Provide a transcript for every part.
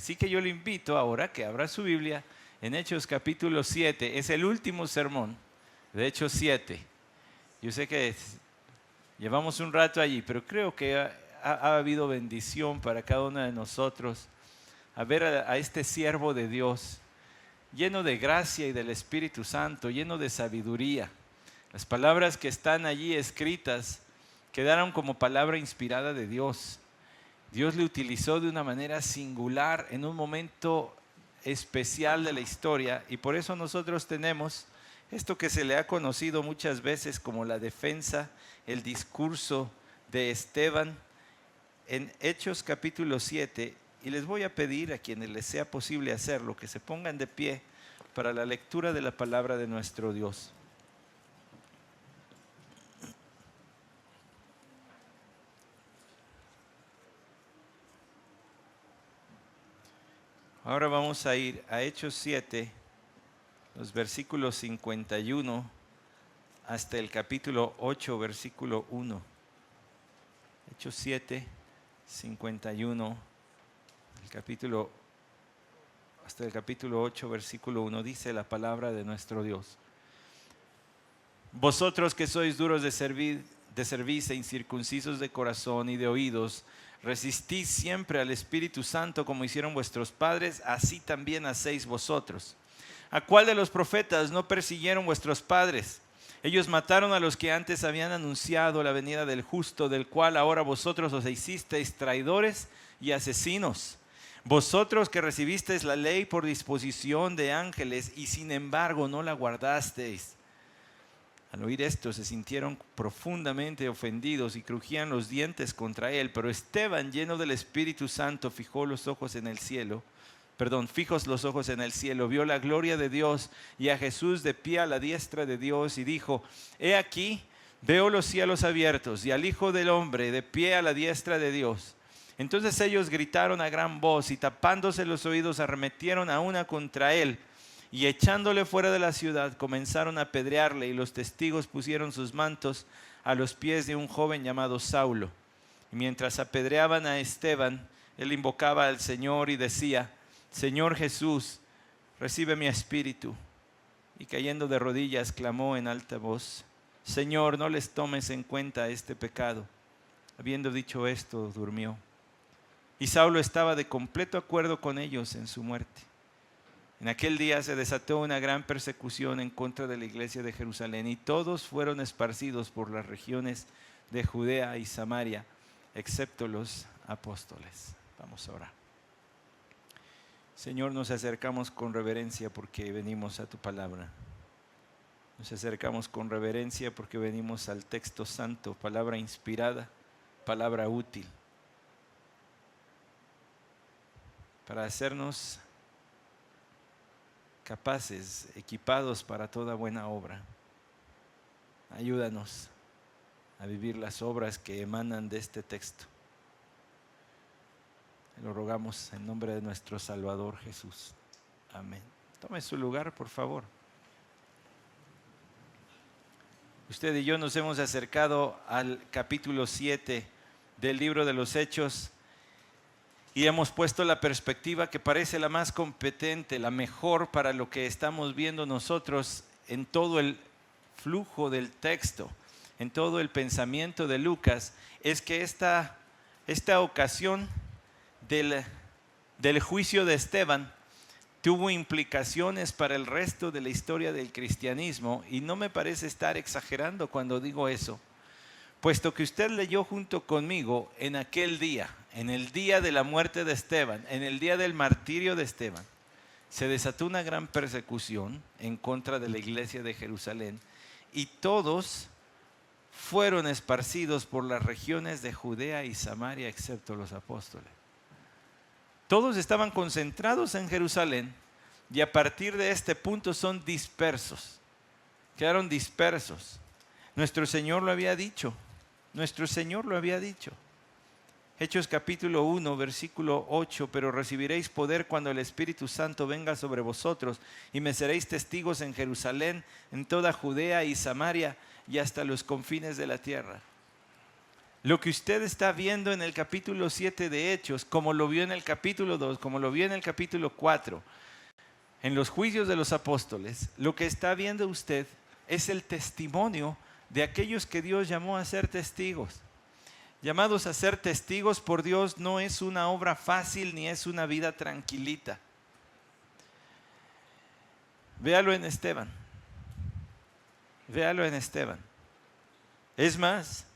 Así que yo le invito ahora que abra su Biblia en Hechos capítulo 7. Es el último sermón de Hechos 7. Yo sé que llevamos un rato allí, pero creo que ha habido bendición para cada uno de nosotros a ver a este siervo de Dios lleno de gracia y del Espíritu Santo, lleno de sabiduría. Las palabras que están allí escritas quedaron como palabra inspirada de Dios. Dios le utilizó de una manera singular en un momento especial de la historia, y por eso nosotros tenemos esto que se le ha conocido muchas veces como la defensa, el discurso de Esteban en Hechos capítulo 7. Y les voy a pedir a quienes les sea posible hacerlo, que se pongan de pie para la lectura de la palabra de nuestro Dios. Ahora vamos a ir a Hechos 7, los versículos 51 hasta el capítulo 8, versículo 1. Hechos 7, 51, hasta el capítulo 8, versículo 1, dice la palabra de nuestro Dios. Vosotros que sois duros de cerviz e incircuncisos de corazón y de oídos, resistís siempre al Espíritu Santo como hicieron vuestros padres, así también hacéis vosotros. ¿A cuál de los profetas no persiguieron vuestros padres? Ellos mataron a los que antes habían anunciado la venida del justo, del cual ahora vosotros os hicisteis traidores y asesinos. Vosotros que recibisteis la ley por disposición de ángeles y sin embargo no la guardasteis. Al oír esto se sintieron profundamente ofendidos y crujían los dientes contra él. Pero Esteban, lleno del Espíritu Santo, fijos los ojos en el cielo, vio la gloria de Dios y a Jesús de pie a la diestra de Dios y dijo: He aquí, veo los cielos abiertos y al Hijo del Hombre de pie a la diestra de Dios. Entonces ellos gritaron a gran voz y tapándose los oídos arremetieron a una contra él. Y echándole fuera de la ciudad, comenzaron a apedrearle, y los testigos pusieron sus mantos a los pies de un joven llamado Saulo. Y mientras apedreaban a Esteban, él invocaba al Señor y decía: Señor Jesús, recibe mi espíritu. Y cayendo de rodillas, clamó en alta voz: Señor, no les tomes en cuenta este pecado. Habiendo dicho esto, durmió. Y Saulo estaba de completo acuerdo con ellos en su muerte. En aquel día se desató una gran persecución en contra de la iglesia de Jerusalén, y todos fueron esparcidos por las regiones de Judea y Samaria, excepto los apóstoles. Vamos a orar. Señor, nos acercamos con reverencia porque venimos a tu palabra. Nos acercamos con reverencia porque venimos al texto santo, palabra inspirada, palabra útil, para hacernos capaces, equipados para toda buena obra. Ayúdanos a vivir las obras que emanan de este texto. Lo rogamos en nombre de nuestro Salvador Jesús. Amén. Tome su lugar, por favor. Usted y yo nos hemos acercado al capítulo 7 del libro de los Hechos y hemos puesto la perspectiva que parece la más competente, la mejor para lo que estamos viendo nosotros en todo el flujo del texto, en todo el pensamiento de Lucas. Es que esta ocasión del juicio de Esteban tuvo implicaciones para el resto de la historia del cristianismo, y no me parece estar exagerando cuando digo eso, puesto que usted leyó junto conmigo en aquel día, en el día de la muerte de Esteban, en el día del martirio de Esteban, se desató una gran persecución en contra de la iglesia de Jerusalén, y todos fueron esparcidos por las regiones de Judea y Samaria, excepto los apóstoles. Todos estaban concentrados en Jerusalén, y a partir de este punto son dispersos, quedaron dispersos. Nuestro Señor lo había dicho. Hechos capítulo 1, versículo 8: Pero recibiréis poder cuando el Espíritu Santo venga sobre vosotros, y me seréis testigos en Jerusalén, en toda Judea y Samaria, y hasta los confines de la tierra. Lo que usted está viendo en el capítulo 7 de Hechos, como lo vio en el capítulo 2, como lo vio en el capítulo 4, en los juicios de los apóstoles, lo que está viendo usted es el testimonio de aquellos que Dios llamó a ser testigos. Llamados a ser testigos por Dios no es una obra fácil ni es una vida tranquilita. Véalo en Esteban. Véalo en Esteban. Es más,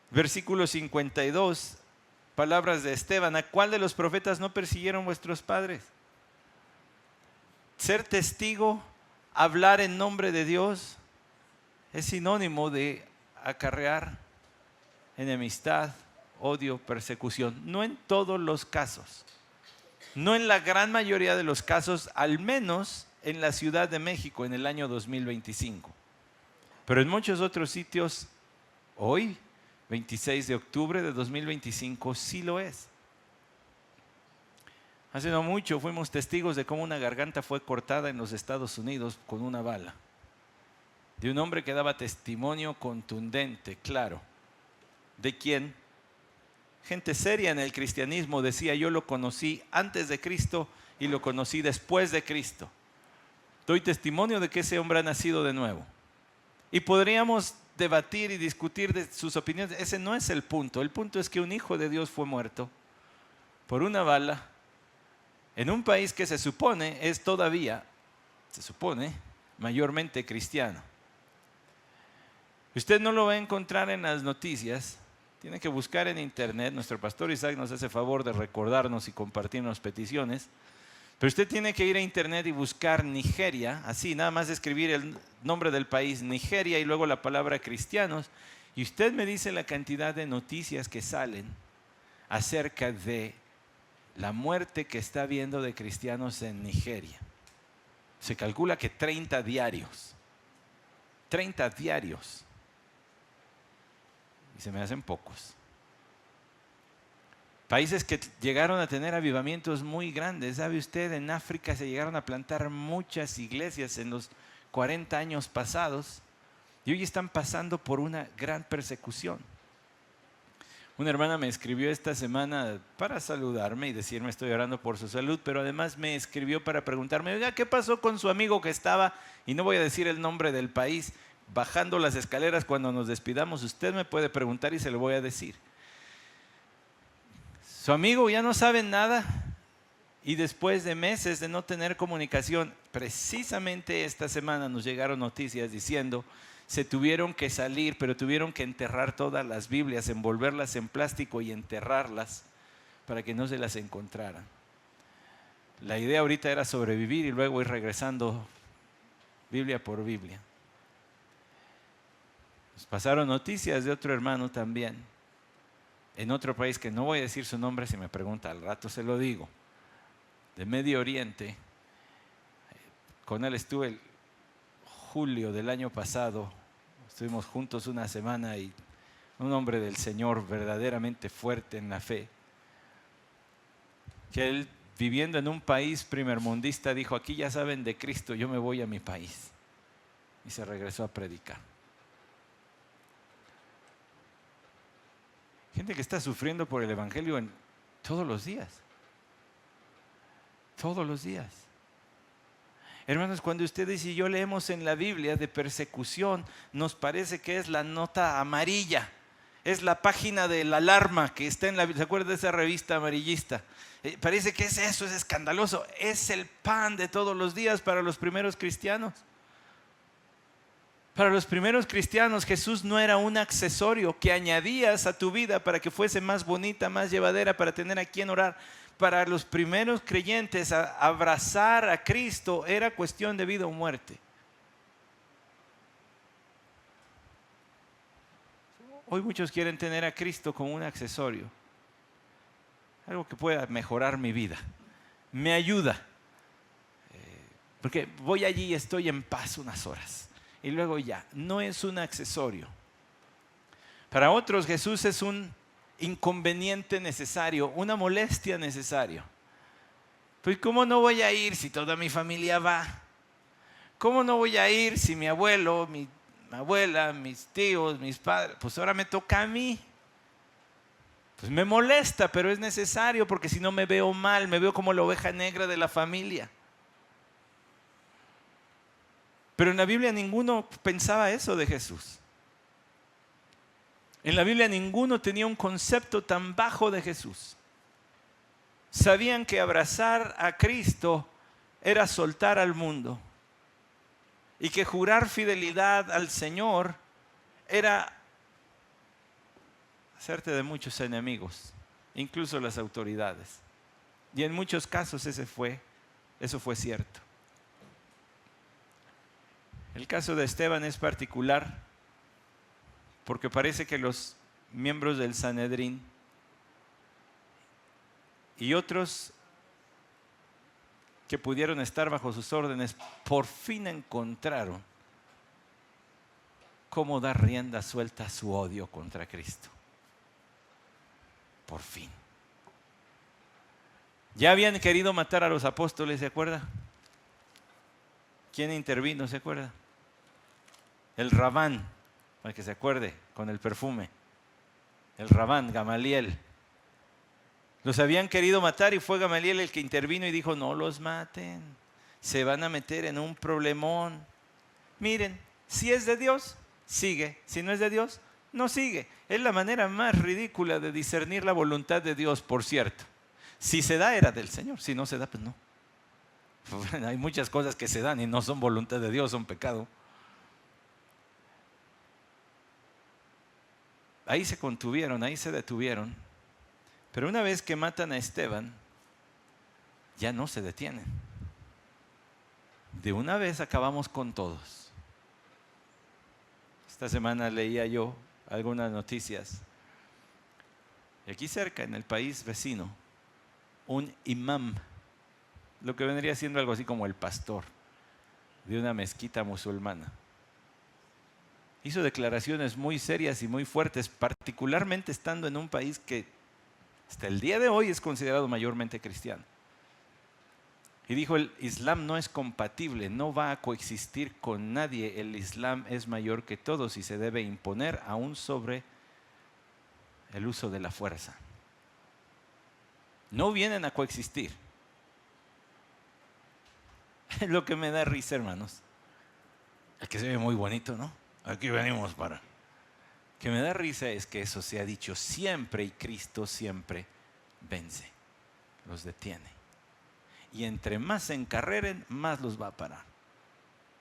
versículo 52, palabras de Esteban: ¿a cuál de los profetas no persiguieron vuestros padres? Ser testigo, hablar en nombre de Dios, es sinónimo de acarrear enemistad, odio, persecución. No en todos los casos, no en la gran mayoría de los casos, al menos en la Ciudad de México en el año 2025. Pero en muchos otros sitios, hoy, 26 de octubre de 2025, sí lo es. Hace no mucho fuimos testigos de cómo una garganta fue cortada en los Estados Unidos con una bala, de un hombre que daba testimonio contundente, claro. ¿De quién? Gente seria en el cristianismo decía: yo lo conocí antes de Cristo y lo conocí después de Cristo. Doy testimonio de que ese hombre ha nacido de nuevo. Y podríamos debatir y discutir de sus opiniones. Ese no es el punto. El punto es que un hijo de Dios fue muerto por una bala en un país que se supone es todavía, se supone, mayormente cristiano. Usted no lo va a encontrar en las noticias. Tiene que buscar en internet. Nuestro pastor Isaac nos hace favor de recordarnos y compartirnos peticiones. Pero usted tiene que ir a internet y buscar Nigeria, así, nada más escribir el nombre del país, Nigeria, y luego la palabra cristianos, y usted me dice la cantidad de noticias que salen acerca de la muerte que está habiendo de cristianos en Nigeria. Se calcula que 30 diarios. 30 diarios. Y se me hacen pocos. Países que llegaron a tener avivamientos muy grandes. ¿Sabe usted? En África se llegaron a plantar muchas iglesias en los 40 años pasados y hoy están pasando por una gran persecución. Una hermana me escribió esta semana para saludarme y decirme: estoy orando por su salud, pero además me escribió para preguntarme: oiga, ¿qué pasó con su amigo que estaba, y no voy a decir el nombre del país, bajando las escaleras cuando nos despidamos? Usted me puede preguntar y se lo voy a decir. Su amigo ya no sabe nada y después de meses de no tener comunicación, precisamente esta semana nos llegaron noticias diciendo: se tuvieron que salir, pero tuvieron que enterrar todas las Biblias, envolverlas en plástico y enterrarlas para que no se las encontraran. La idea ahorita era sobrevivir y luego ir regresando Biblia por Biblia. Nos pasaron noticias de otro hermano también, en otro país que no voy a decir su nombre, si me pregunta al rato se lo digo, de Medio Oriente. Con él estuve el julio del año pasado, estuvimos juntos una semana, y un hombre del Señor verdaderamente fuerte en la fe, que él, viviendo en un país primermundista, dijo: aquí ya saben de Cristo, yo me voy a mi país, y se regresó a predicar. Gente que está sufriendo por el evangelio todos los días. Todos los días. Hermanos, cuando ustedes y yo leemos en la Biblia de persecución, nos parece que es la nota amarilla, es la página de la alarma que está en la Biblia. ¿Se acuerdan de esa revista amarillista? Parece que es eso, es escandaloso. Es el pan de todos los días para los primeros cristianos. Para los primeros cristianos, Jesús no era un accesorio que añadías a tu vida para que fuese más bonita, más llevadera, para tener a quien orar. Para los primeros creyentes, abrazar a Cristo era cuestión de vida o muerte. Hoy muchos quieren tener a Cristo como un accesorio, algo que pueda mejorar mi vida, me ayuda, porque voy allí y estoy en paz unas horas. Y luego ya, no es un accesorio. Para otros Jesús es un inconveniente necesario, una molestia necesaria. Pues ¿cómo no voy a ir si toda mi familia va? ¿Cómo no voy a ir si mi abuelo, mi abuela, mis tíos, mis padres? Pues ahora me toca a mí. Pues me molesta, pero es necesario porque si no me veo mal, me veo como la oveja negra de la familia. Pero en la Biblia ninguno pensaba eso de Jesús. En la Biblia ninguno tenía un concepto tan bajo de Jesús. Sabían que abrazar a Cristo era soltar al mundo y que jurar fidelidad al Señor era hacerte de muchos enemigos, incluso las autoridades. Y en muchos casos eso fue cierto. El caso de Esteban es particular porque parece que los miembros del Sanedrín y otros que pudieron estar bajo sus órdenes por fin encontraron cómo dar rienda suelta a su odio contra Cristo. Por fin. Ya habían querido matar a los apóstoles, ¿se acuerda? ¿Quién intervino, se acuerda? El Rabán, para que se acuerde, con el perfume. El Rabán, Gamaliel. Los habían querido matar y fue Gamaliel el que intervino y dijo, no los maten, se van a meter en un problemón. Miren, si es de Dios, sigue. Si no es de Dios, no sigue. Es la manera más ridícula de discernir la voluntad de Dios, por cierto. Si se da, era del Señor. Si no se da, pues no. Bueno, hay muchas cosas que se dan y no son voluntad de Dios, son pecado. Ahí se contuvieron, ahí se detuvieron. Pero una vez que matan a Esteban, ya no se detienen. De una vez acabamos con todos. Esta semana leía yo algunas noticias. Y aquí cerca, en el país vecino, un imam, lo que vendría siendo algo así como el pastor de una mezquita musulmana, hizo declaraciones muy serias y muy fuertes, particularmente estando en un país que hasta el día de hoy es considerado mayormente cristiano. Y dijo, el Islam no es compatible, no va a coexistir con nadie. El Islam es mayor que todos y se debe imponer aún sobre el uso de la fuerza. No vienen a coexistir. Es lo que me da risa, hermanos. Es que se ve muy bonito, ¿no? Aquí venimos para... Que me da risa es que eso se ha dicho siempre y Cristo siempre vence, los detiene. Y entre más se encarreren, más los va a parar.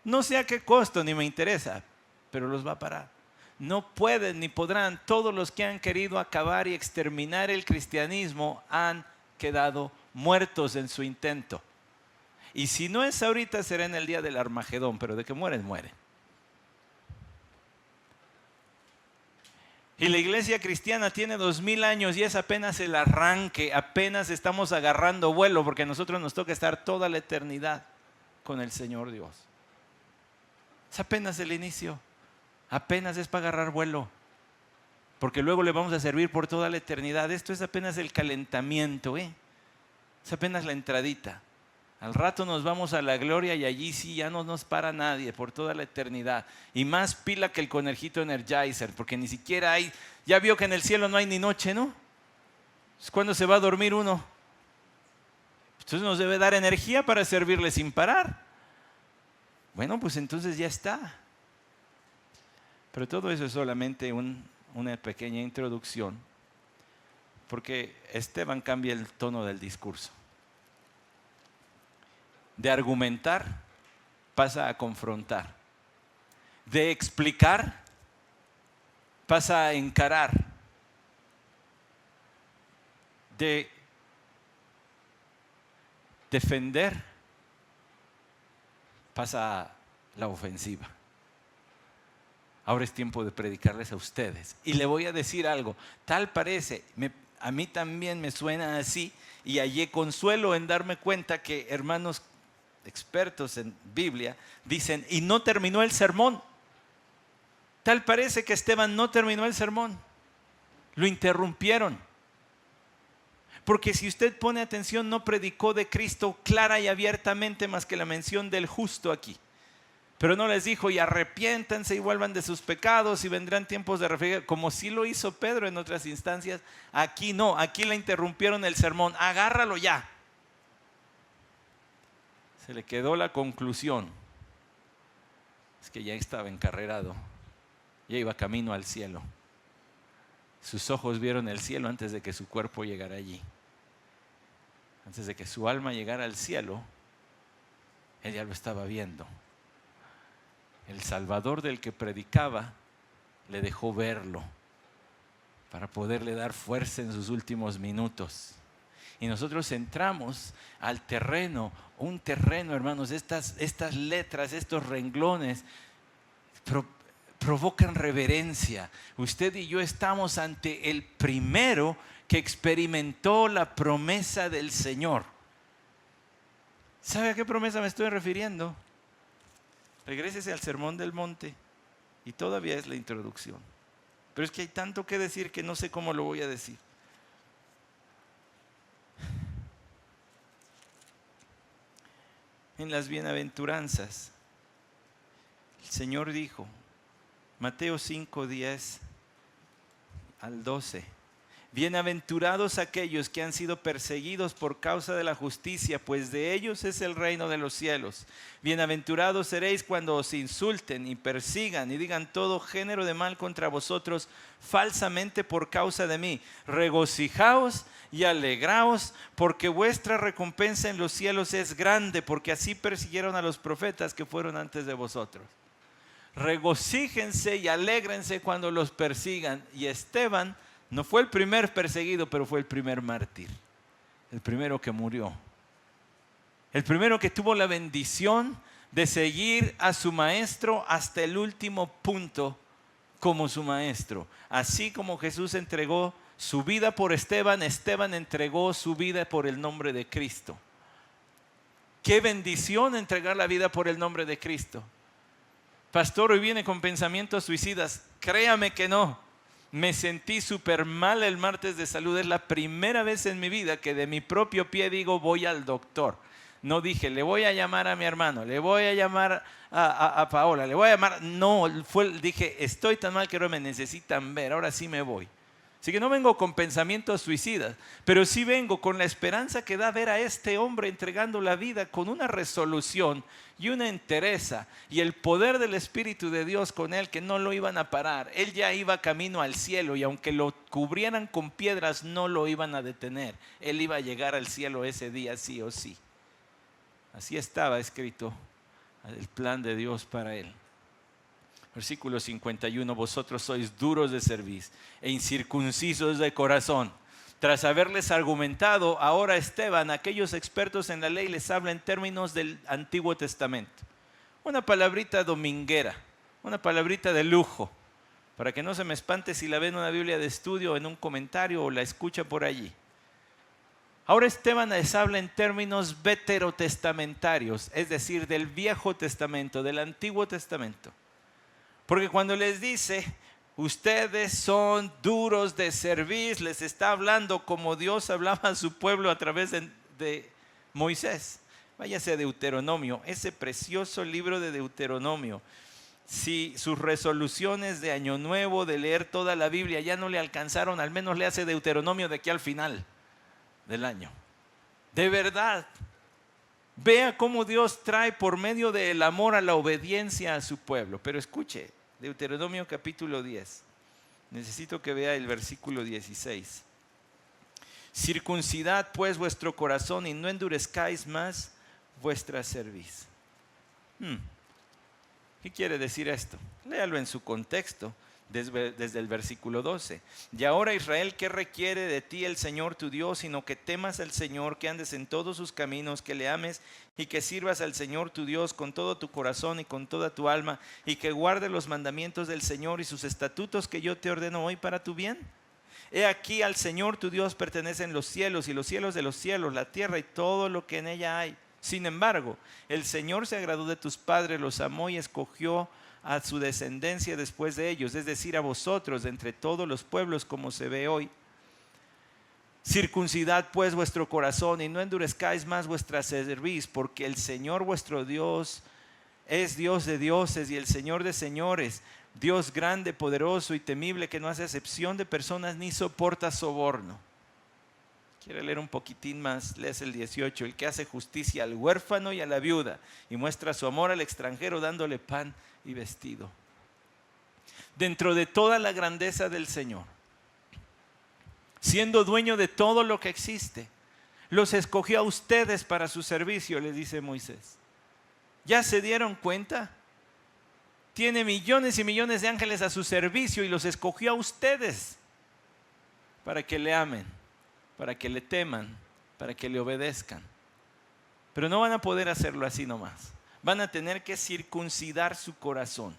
No sé a qué costo, ni me interesa, pero los va a parar. No pueden ni podrán. Todos los que han querido acabar y exterminar el cristianismo han quedado muertos en su intento. Y si no es ahorita, será en el día del Armagedón, pero de que mueren, mueren. Y la iglesia cristiana tiene 2000 años y es apenas el arranque, apenas estamos agarrando vuelo, porque a nosotros nos toca estar toda la eternidad con el Señor Dios. Es apenas el inicio, apenas es para agarrar vuelo, porque luego le vamos a servir por toda la eternidad. Esto es apenas el calentamiento, es apenas la entradita. Al rato nos vamos a la gloria y allí sí ya no nos para nadie por toda la eternidad. Y más pila que el conejito Energizer, porque ni siquiera hay, ya vio que en el cielo no hay ni noche, ¿no? Es cuando se va a dormir uno. Entonces nos debe dar energía para servirle sin parar. Bueno, pues entonces ya está. Pero todo eso es solamente una pequeña introducción, porque Esteban cambia el tono del discurso. De argumentar pasa a confrontar. De explicar pasa a encarar. De defender pasa a la ofensiva. Ahora es tiempo de predicarles a ustedes. Y le voy a decir algo. Tal parece, a mí también me suena así, y hallé consuelo en darme cuenta que hermanos expertos en Biblia dicen, y no terminó el sermón. Tal parece que Esteban no terminó el sermón. Lo interrumpieron. Porque si usted pone atención, no predicó de Cristo clara y abiertamente más que la mención del justo aquí. Pero no les dijo, y arrepiéntanse y vuelvan de sus pecados y vendrán tiempos de refrigerio, como sí lo hizo Pedro en otras instancias. Aquí no, aquí le interrumpieron el sermón, agárralo ya. Se le quedó la conclusión, es que ya estaba encarrerado, ya iba camino al cielo. Sus ojos vieron el cielo antes de que su cuerpo llegara allí. Antes de que su alma llegara al cielo, él ya lo estaba viendo. El Salvador del que predicaba le dejó verlo para poderle dar fuerza en sus últimos minutos. Y nosotros entramos al terreno, un terreno, hermanos, estas letras, estos renglones provocan reverencia. Usted y yo estamos ante el primero que experimentó la promesa del Señor. ¿Sabe a qué promesa me estoy refiriendo? Regrésese al Sermón del Monte y todavía es la introducción. Pero es que hay tanto que decir que no sé cómo lo voy a decir. En las bienaventuranzas, el Señor dijo, Mateo 5, 10 al 12, bienaventurados aquellos que han sido perseguidos por causa de la justicia, pues de ellos es el reino de los cielos. Bienaventurados seréis cuando os insulten y persigan y digan todo género de mal contra vosotros falsamente por causa de mí. Regocijaos y alegraos, porque vuestra recompensa en los cielos es grande, porque así persiguieron a los profetas que fueron antes de vosotros. Regocíjense y alégrense cuando los persigan. Y Esteban no fue el primer perseguido, pero fue el primer mártir, el primero que murió, el primero que tuvo la bendición de seguir a su maestro hasta el último punto como su maestro. Así como Jesús entregó su vida por Esteban, Esteban entregó su vida por el nombre de Cristo. Qué bendición entregar la vida por el nombre de Cristo. Pastor, hoy viene con pensamientos suicidas. Créame que no. Me sentí súper mal el martes de salud. Es la primera vez en mi vida que de mi propio pie digo voy al doctor. No dije, le voy a llamar a mi hermano, le voy a llamar a Paola, le voy a llamar. No, dije, estoy tan mal que ahora me necesitan ver, ahora sí me voy. Así que no vengo con pensamientos suicidas, pero sí vengo con la esperanza que da ver a este hombre entregando la vida con una resolución y una entereza y el poder del Espíritu de Dios con él, que no lo iban a parar. Él ya iba camino al cielo y aunque lo cubrieran con piedras no lo iban a detener. Él iba a llegar al cielo ese día sí o sí. Así estaba escrito el plan de Dios para él. Versículo 51, vosotros sois duros de cerviz e incircuncisos de corazón. Tras haberles argumentado, ahora Esteban, aquellos expertos en la ley, les habla en términos del Antiguo Testamento. Una palabrita dominguera, una palabrita de lujo, para que no se me espante si la ven en una Biblia de estudio, en un comentario o la escucha por allí. Ahora Esteban les habla en términos veterotestamentarios, es decir, del Viejo Testamento, del Antiguo Testamento. Porque cuando les dice, ustedes son duros de cerviz, les está hablando como Dios hablaba a su pueblo a través de Moisés. Váyase a Deuteronomio, ese precioso libro de Deuteronomio. Si sus resoluciones de Año Nuevo, de leer toda la Biblia, ya no le alcanzaron, al menos le hace Deuteronomio de aquí al final del año. De verdad, vea cómo Dios trae por medio del amor a la obediencia a su pueblo. Pero escuche, Deuteronomio capítulo 10. Necesito que vea el versículo 16. Circuncidad pues vuestro corazón y no endurezcáis más vuestra cerviz. ¿Qué quiere decir esto? Léalo en su contexto. Desde el versículo 12. Y ahora Israel, ¿qué requiere de ti el Señor tu Dios? Sino que temas al Señor, que andes en todos sus caminos, que le ames y que sirvas al Señor tu Dios con todo tu corazón y con toda tu alma, y que guardes los mandamientos del Señor y sus estatutos que yo te ordeno hoy para tu bien. He aquí, al Señor tu Dios pertenecen los cielos y los cielos de los cielos, la tierra y todo lo que en ella hay. Sin embargo, el Señor se agradó de tus padres, los amó y escogió a su descendencia después de ellos, es decir, a vosotros de entre todos los pueblos, como se ve hoy. Circuncidad pues vuestro corazón y no endurezcáis más vuestra cerviz, porque el Señor vuestro Dios es Dios de dioses y el Señor de señores, Dios grande, poderoso y temible, que no hace acepción de personas ni soporta soborno. Quiere leer un poquitín más, lees el 18. El que hace justicia al huérfano y a la viuda y muestra su amor al extranjero dándole pan y vestido. Dentro de toda la grandeza del Señor, siendo dueño de todo lo que existe, los escogió a ustedes para su servicio, les dice Moisés. ¿Ya se dieron cuenta? Tiene millones y millones de ángeles a su servicio y los escogió a ustedes para que le amen, para que le teman, para que le obedezcan. Pero no van a poder hacerlo así nomás. Van a tener que circuncidar su corazón.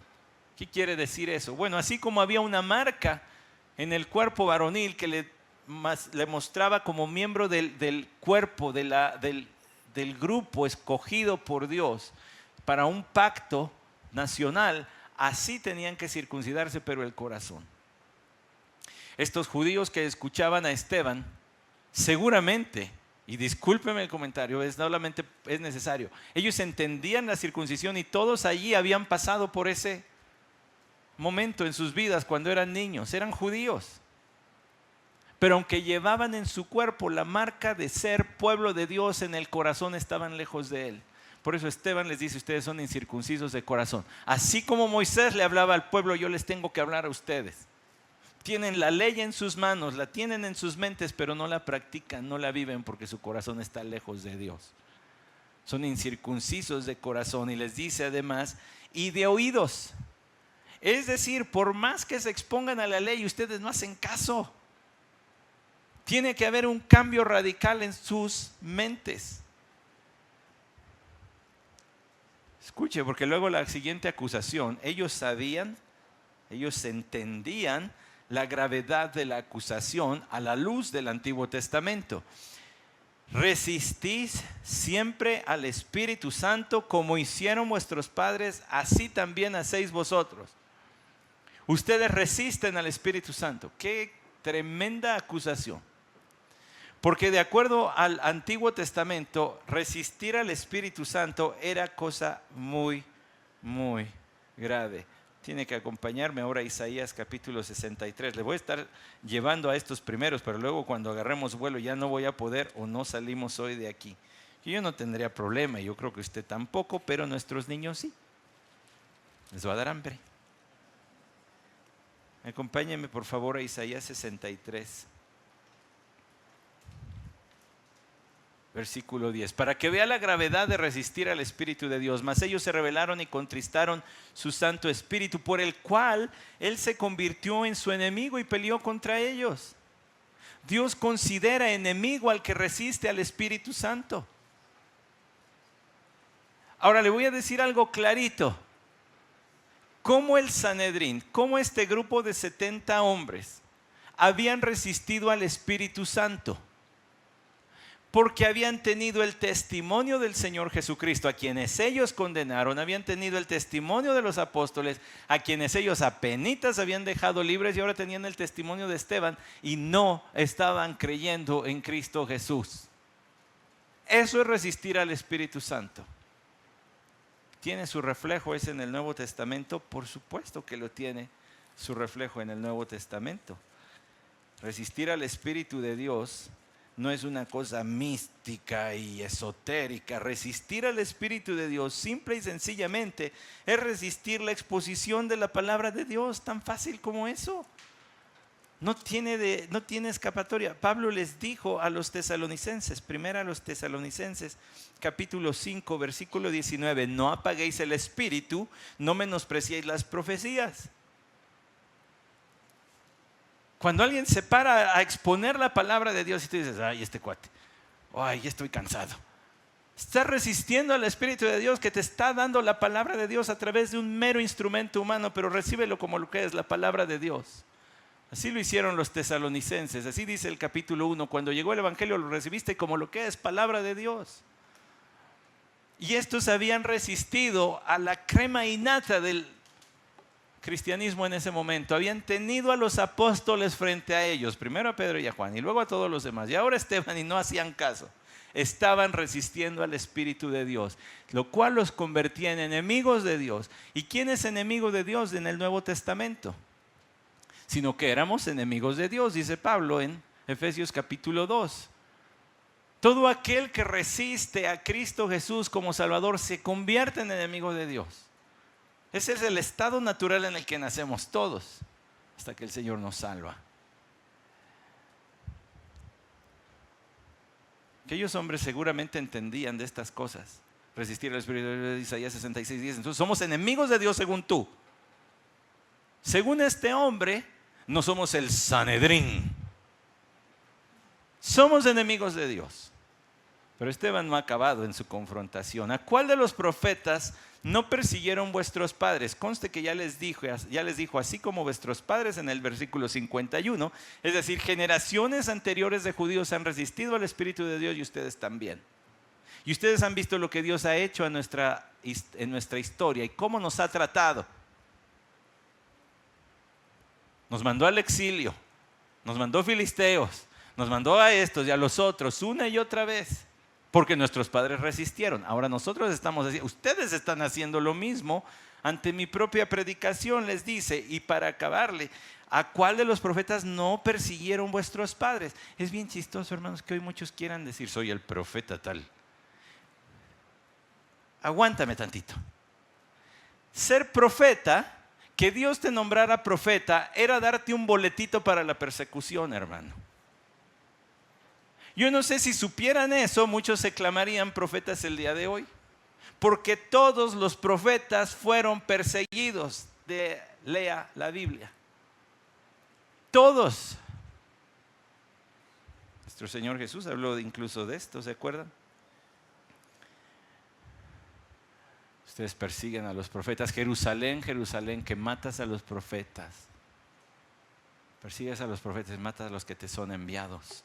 ¿Qué quiere decir eso? Bueno, así como había una marca en el cuerpo varonil que le mostraba como miembro del cuerpo, del grupo escogido por Dios para un pacto nacional, así tenían que circuncidarse, pero el corazón. Estos judíos que escuchaban a Esteban, seguramente, y discúlpeme el comentario, solamente es necesario, ellos entendían la circuncisión y todos allí habían pasado por ese momento en sus vidas cuando eran niños, eran judíos. Pero aunque llevaban en su cuerpo la marca de ser pueblo de Dios, en el corazón estaban lejos de Él. Por eso Esteban les dice: ustedes son incircuncisos de corazón. Así como Moisés le hablaba al pueblo, yo les tengo que hablar a ustedes. Tienen la ley en sus manos, la tienen en sus mentes, pero no la practican, no la viven porque su corazón está lejos de Dios. Son incircuncisos de corazón. Y les dice además, y de oídos. Es decir, por más que se expongan a la ley, ustedes no hacen caso. Tiene que haber un cambio radical en sus mentes. Escuche, porque luego la siguiente acusación, ellos sabían, ellos entendían la gravedad de la acusación a la luz del Antiguo Testamento. Resistís siempre al Espíritu Santo como hicieron vuestros padres, así también hacéis vosotros. Ustedes resisten al Espíritu Santo. Qué tremenda acusación. Porque de acuerdo al Antiguo Testamento, resistir al Espíritu Santo era cosa muy, muy grave. Tiene que acompañarme ahora a Isaías capítulo 63. Le voy a estar llevando a estos primeros, pero luego cuando agarremos vuelo ya no voy a poder o no salimos hoy de aquí. Yo no tendría problema, yo creo que usted tampoco, pero nuestros niños sí. Les va a dar hambre. Acompáñenme por favor a Isaías 63. Versículo 10, para que vea la gravedad de resistir al Espíritu de Dios. Mas ellos se rebelaron y contristaron su Santo Espíritu, por el cual Él se convirtió en su enemigo y peleó contra ellos. Dios considera enemigo al que resiste al Espíritu Santo. Ahora le voy a decir algo clarito. ¿Cómo el Sanedrín, cómo este grupo de 70 hombres habían resistido al Espíritu Santo? Porque habían tenido el testimonio del Señor Jesucristo, a quienes ellos condenaron, habían tenido el testimonio de los apóstoles, a quienes ellos apenitas habían dejado libres, y ahora tenían el testimonio de Esteban y no estaban creyendo en Cristo Jesús. Eso es resistir al Espíritu Santo. ¿Tiene su reflejo ese en el Nuevo Testamento? Por supuesto que lo tiene su reflejo en el Nuevo Testamento. Resistir al Espíritu de Dios no es una cosa mística y esotérica. Resistir al Espíritu de Dios simple y sencillamente es resistir la exposición de la palabra de Dios, tan fácil como eso. No tiene escapatoria. Pablo les dijo a los tesalonicenses, primero a los tesalonicenses, capítulo 5, versículo 19, no apaguéis el espíritu, no menospreciéis las profecías. Cuando alguien se para a exponer la palabra de Dios y tú dices, ay, este cuate, ay, ya estoy cansado. Estás resistiendo al Espíritu de Dios que te está dando la palabra de Dios a través de un mero instrumento humano, pero recíbelo como lo que es la palabra de Dios. Así lo hicieron los tesalonicenses, así dice el capítulo 1, cuando llegó el Evangelio lo recibiste como lo que es palabra de Dios. Y estos habían resistido a la crema innata del cristianismo en ese momento. Habían tenido a los apóstoles frente a ellos, primero a Pedro y a Juan y luego a todos los demás, y ahora a Esteban, y no hacían caso. estaban resistiendo al Espíritu de Dios, lo cual los convertía en enemigos de Dios. ¿Y quién es enemigo de Dios en el Nuevo Testamento? Sino que éramos enemigos de Dios, dice Pablo en Efesios capítulo 2. Todo aquel que resiste a Cristo Jesús como Salvador se convierte en enemigo de Dios. Ese es el estado natural en el que nacemos todos, hasta que el Señor nos salva. Aquellos hombres seguramente entendían de estas cosas. Resistir al Espíritu de Isaías 66:10. Entonces somos enemigos de Dios según tú. Según este hombre, no somos el Sanedrín. Somos enemigos de Dios. Pero Esteban no ha acabado en su confrontación. ¿A cuál de los profetas no persiguieron vuestros padres? Conste que ya les dijo, así como vuestros padres en el versículo 51. Es decir, generaciones anteriores de judíos han resistido al Espíritu de Dios y ustedes también. Y ustedes han visto lo que Dios ha hecho en nuestra historia y cómo nos ha tratado. Nos mandó al exilio, nos mandó filisteos, nos mandó a estos y a los otros una y otra vez. Porque nuestros padres resistieron. Ahora nosotros ustedes están haciendo lo mismo. Ante mi propia predicación les dice, y para acabarle, ¿a cuál de los profetas no persiguieron vuestros padres? Es bien chistoso, hermanos, que hoy muchos quieran decir, soy el profeta tal. Aguántame tantito. Ser profeta, que Dios te nombrara profeta, era darte un boletito para la persecución, hermano. Yo no sé si supieran eso, muchos se clamarían profetas el día de hoy. Porque todos los profetas fueron perseguidos. Lea la Biblia. Todos. Nuestro Señor Jesús habló incluso de esto, ¿se acuerdan? Ustedes persiguen a los profetas. Jerusalén, Jerusalén, que matas a los profetas. Persigues a los profetas, matas a los que te son enviados.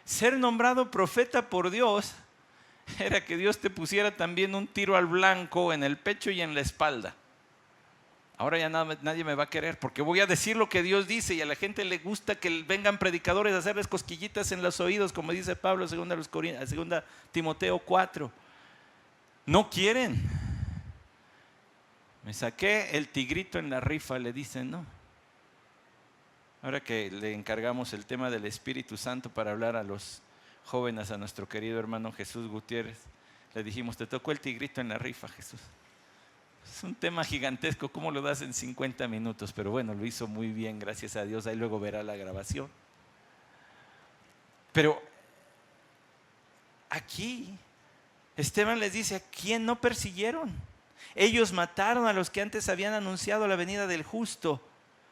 Ser nombrado profeta por Dios era que Dios te pusiera también un tiro al blanco en el pecho y en la espalda. Ahora ya nadie me va a querer porque voy a decir lo que Dios dice y a la gente le gusta que vengan predicadores a hacerles cosquillitas en los oídos, como dice Pablo en 2 Timoteo 4. No quieren. Me saqué el tigrito en la rifa, le dicen, ¿no? Ahora que le encargamos el tema del Espíritu Santo para hablar a los jóvenes, a nuestro querido hermano Jesús Gutiérrez, le dijimos, te tocó el tigrito en la rifa, Jesús. Es un tema gigantesco, ¿cómo lo das en 50 minutos? Pero bueno, lo hizo muy bien, gracias a Dios, ahí luego verá la grabación. Pero aquí Esteban les dice, ¿a quién no persiguieron? Ellos mataron a los que antes habían anunciado la venida del justo,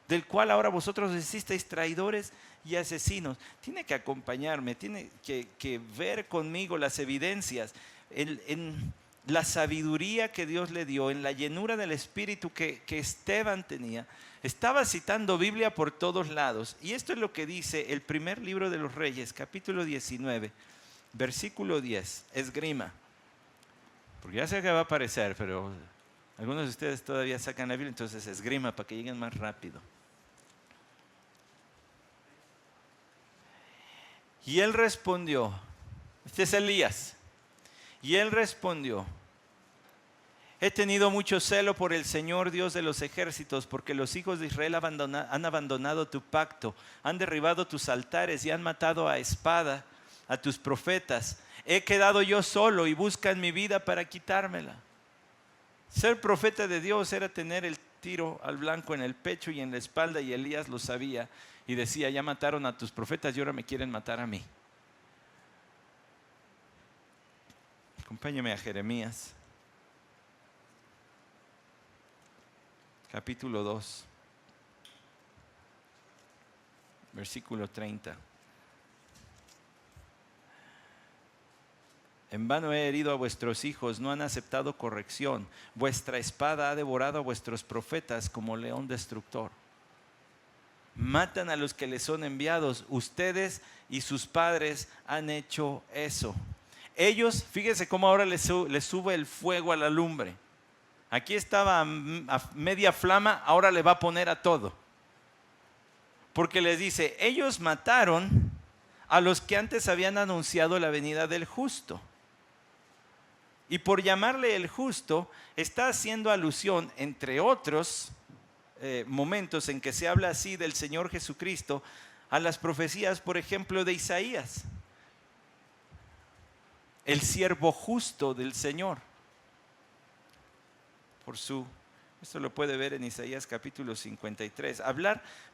del cual ahora vosotros hicisteis traidores y asesinos. Tiene que acompañarme, tiene que ver conmigo las evidencias, en la sabiduría que Dios le dio, en la llenura del Espíritu que Esteban tenía. Estaba citando Biblia por todos lados. Y esto es lo que dice el primer libro de los Reyes, capítulo 19, versículo 10, esgrima. Porque ya sé que va a aparecer, pero algunos de ustedes todavía sacan la Biblia, entonces esgrima para que lleguen más rápido. Y él respondió, este es Elías, y él respondió, he tenido mucho celo por el Señor Dios de los ejércitos, porque los hijos de Israel han abandonado tu pacto, han derribado tus altares y han matado a espada a tus profetas. He quedado yo solo y buscan mi vida para quitármela. Ser profeta de Dios era tener el tiro al blanco en el pecho y en la espalda, y Elías lo sabía y decía, ya mataron a tus profetas y ahora me quieren matar a mí. Acompáñeme a Jeremías, capítulo 2, versículo 30. En vano he herido a vuestros hijos, no han aceptado corrección. Vuestra espada ha devorado a vuestros profetas como león destructor. Matan a los que les son enviados. Ustedes y sus padres han hecho eso. Ellos, fíjense cómo ahora les sube el fuego a la lumbre. Aquí estaba a media flama, ahora le va a poner a todo. Porque les dice, ellos mataron a los que antes habían anunciado la venida del justo. Y por llamarle el justo, está haciendo alusión, entre otros momentos en que se habla así del Señor Jesucristo, a las profecías, por ejemplo, de Isaías, el siervo justo del Señor. Esto lo puede ver en Isaías capítulo 53.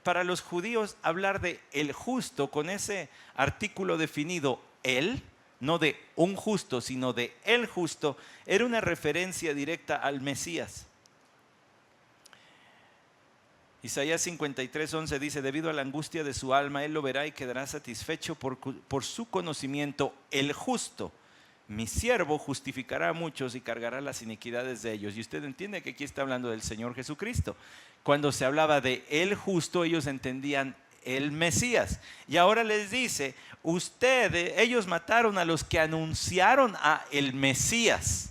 Para los judíos, hablar de el justo con ese artículo definido, él, no de un justo, sino de el justo, era una referencia directa al Mesías. Isaías 53:11 dice: debido a la angustia de su alma, él lo verá y quedará satisfecho por su conocimiento, el justo. Mi siervo justificará a muchos y cargará las iniquidades de ellos. Y usted entiende que aquí está hablando del Señor Jesucristo. Cuando se hablaba de el justo, ellos entendían el Mesías. Y ahora les dice: ellos mataron a los que anunciaron a el Mesías,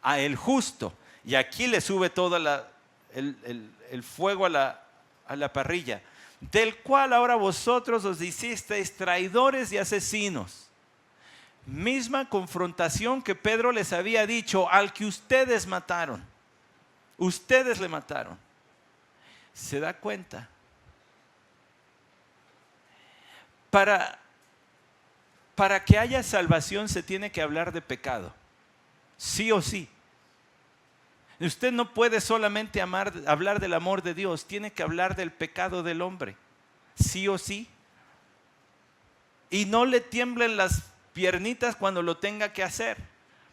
a el justo. Y aquí le sube todo el fuego a la parrilla, del cual ahora vosotros os hicisteis traidores y asesinos. Misma confrontación que Pedro les había dicho al que ustedes mataron. Ustedes le mataron. ¿Se da cuenta? Para que haya salvación se tiene que hablar de pecado. Sí o sí. Usted no puede solamente hablar del amor de Dios, tiene que hablar del pecado del hombre. Sí o sí. Y no le tiemblen las piernitas cuando lo tenga que hacer,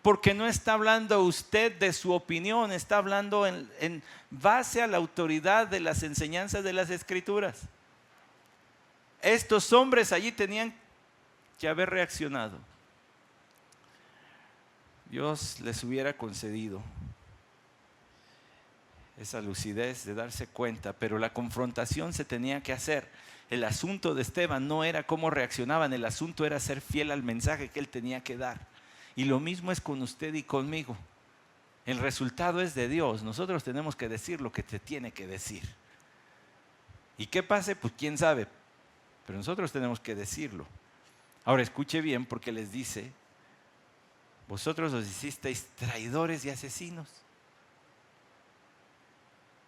porque no está hablando usted de su opinión, está hablando en base a la autoridad de las enseñanzas de las Escrituras. Estos hombres allí tenían que haber reaccionado. Dios les hubiera concedido esa lucidez de darse cuenta, pero la confrontación se tenía que hacer. El asunto de Esteban no era cómo reaccionaban, el asunto era ser fiel al mensaje que él tenía que dar. Y lo mismo es con usted y conmigo. El resultado es de Dios. Nosotros tenemos que decir lo que te tiene que decir. ¿Y qué pase? Pues quién sabe. Pero nosotros tenemos que decirlo. Ahora escuche bien, porque les dice: vosotros os hicisteis traidores y asesinos.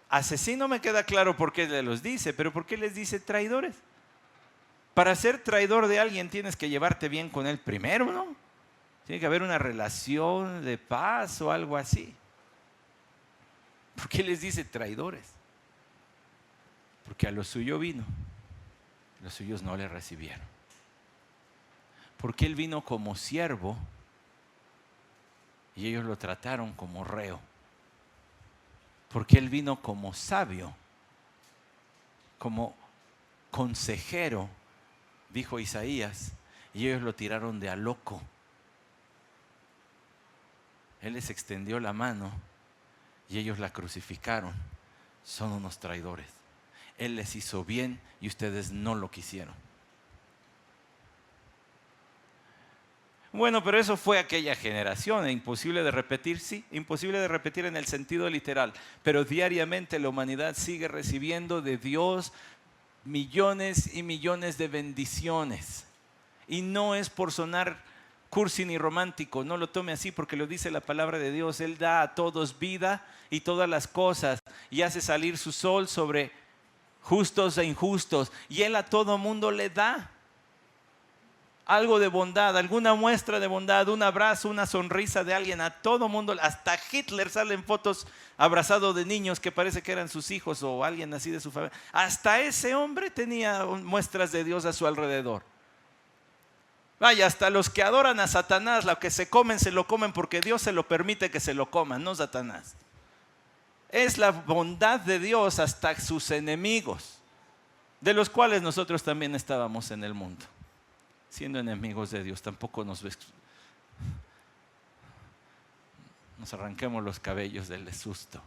Asesino me queda claro por qué le los dice, pero ¿por qué les dice traidores? Para ser traidor de alguien tienes que llevarte bien con él primero, ¿no? Tiene que haber una relación de paz o algo así. ¿Por qué les dice traidores? Porque a lo suyo vino, los suyos no le recibieron. Porque él vino como siervo y ellos lo trataron como reo. Porque él vino como sabio, como consejero, dijo Isaías, y ellos lo tiraron de a loco. Él les extendió la mano y ellos la crucificaron. Son unos traidores. Él les hizo bien y ustedes no lo quisieron. Bueno, pero eso fue aquella generación, imposible de repetir, sí, imposible de repetir en el sentido literal, pero diariamente la humanidad sigue recibiendo de Dios millones y millones de bendiciones. Y no es por sonar cursi ni romántico, no lo tome así, porque lo dice la palabra de Dios. Él da a todos vida y todas las cosas, y hace salir su sol sobre justos e injustos, y Él a todo mundo le da algo de bondad, alguna muestra de bondad, un abrazo, una sonrisa de alguien. A todo mundo, hasta Hitler salen fotos abrazado de niños que parece que eran sus hijos o alguien así de su familia. Hasta ese hombre tenía muestras de Dios a su alrededor. Vaya, hasta los que adoran a Satanás, lo que se lo comen porque Dios se lo permite que se lo coman, no Satanás. Es la bondad de Dios hasta sus enemigos, de los cuales nosotros también estábamos en el mundo. Siendo enemigos de Dios, tampoco nos arranquemos los cabellos del susto.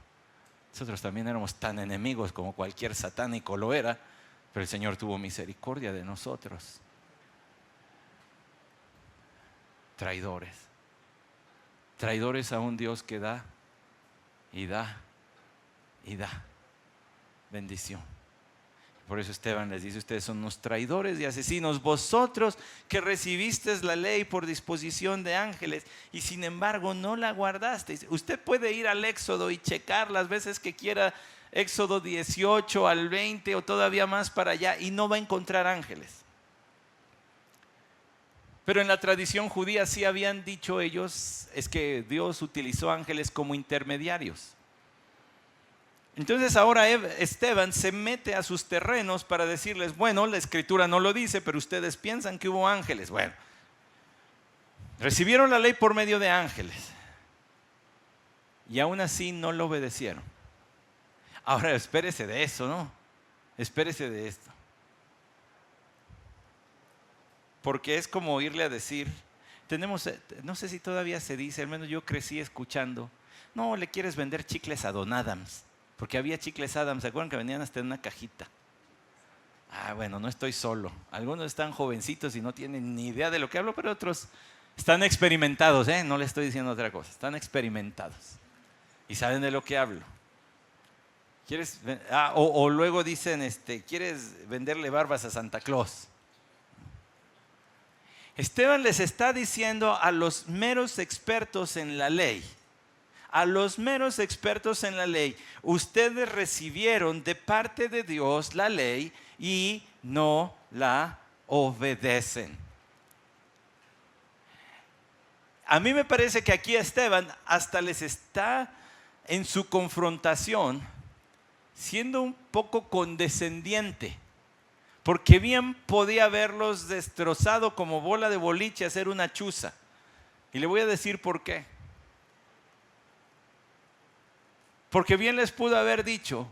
Nosotros también éramos tan enemigos como cualquier satánico lo era, pero el Señor tuvo misericordia de nosotros. Traidores. Traidores a un Dios que da y da y da bendición. Por eso Esteban les dice, ustedes son unos traidores y asesinos, vosotros que recibisteis la ley por disposición de ángeles y sin embargo no la guardasteis. Usted puede ir al Éxodo y checar las veces que quiera, Éxodo 18 al 20 o todavía más para allá, y no va a encontrar ángeles. Pero en la tradición judía sí habían dicho ellos, es que Dios utilizó ángeles como intermediarios. Entonces ahora Esteban se mete a sus terrenos para decirles, bueno, la escritura no lo dice, pero ustedes piensan que hubo ángeles. Bueno, recibieron la ley por medio de ángeles y aún así no lo obedecieron. Ahora espérese de eso, ¿no? Espérese de esto. Porque es como irle a decir, no sé si todavía se dice, al menos yo crecí escuchando, no, le quieres vender chicles a Don Adams. Porque había chicles Adams, ¿se acuerdan que venían hasta en una cajita? Ah, bueno, no estoy solo. Algunos están jovencitos y no tienen ni idea de lo que hablo, pero otros están experimentados, ¿eh? No les estoy diciendo otra cosa, están experimentados y saben de lo que hablo. O luego dicen, ¿quieres venderle barbas a Santa Claus? Esteban les está diciendo a los meros expertos en la ley, ustedes recibieron de parte de Dios la ley y no la obedecen. A mí me parece que aquí Esteban hasta les está en su confrontación siendo un poco condescendiente, porque bien podía haberlos destrozado como bola de boliche, hacer una chuza. Y le voy a decir por qué. Porque bien les pudo haber dicho,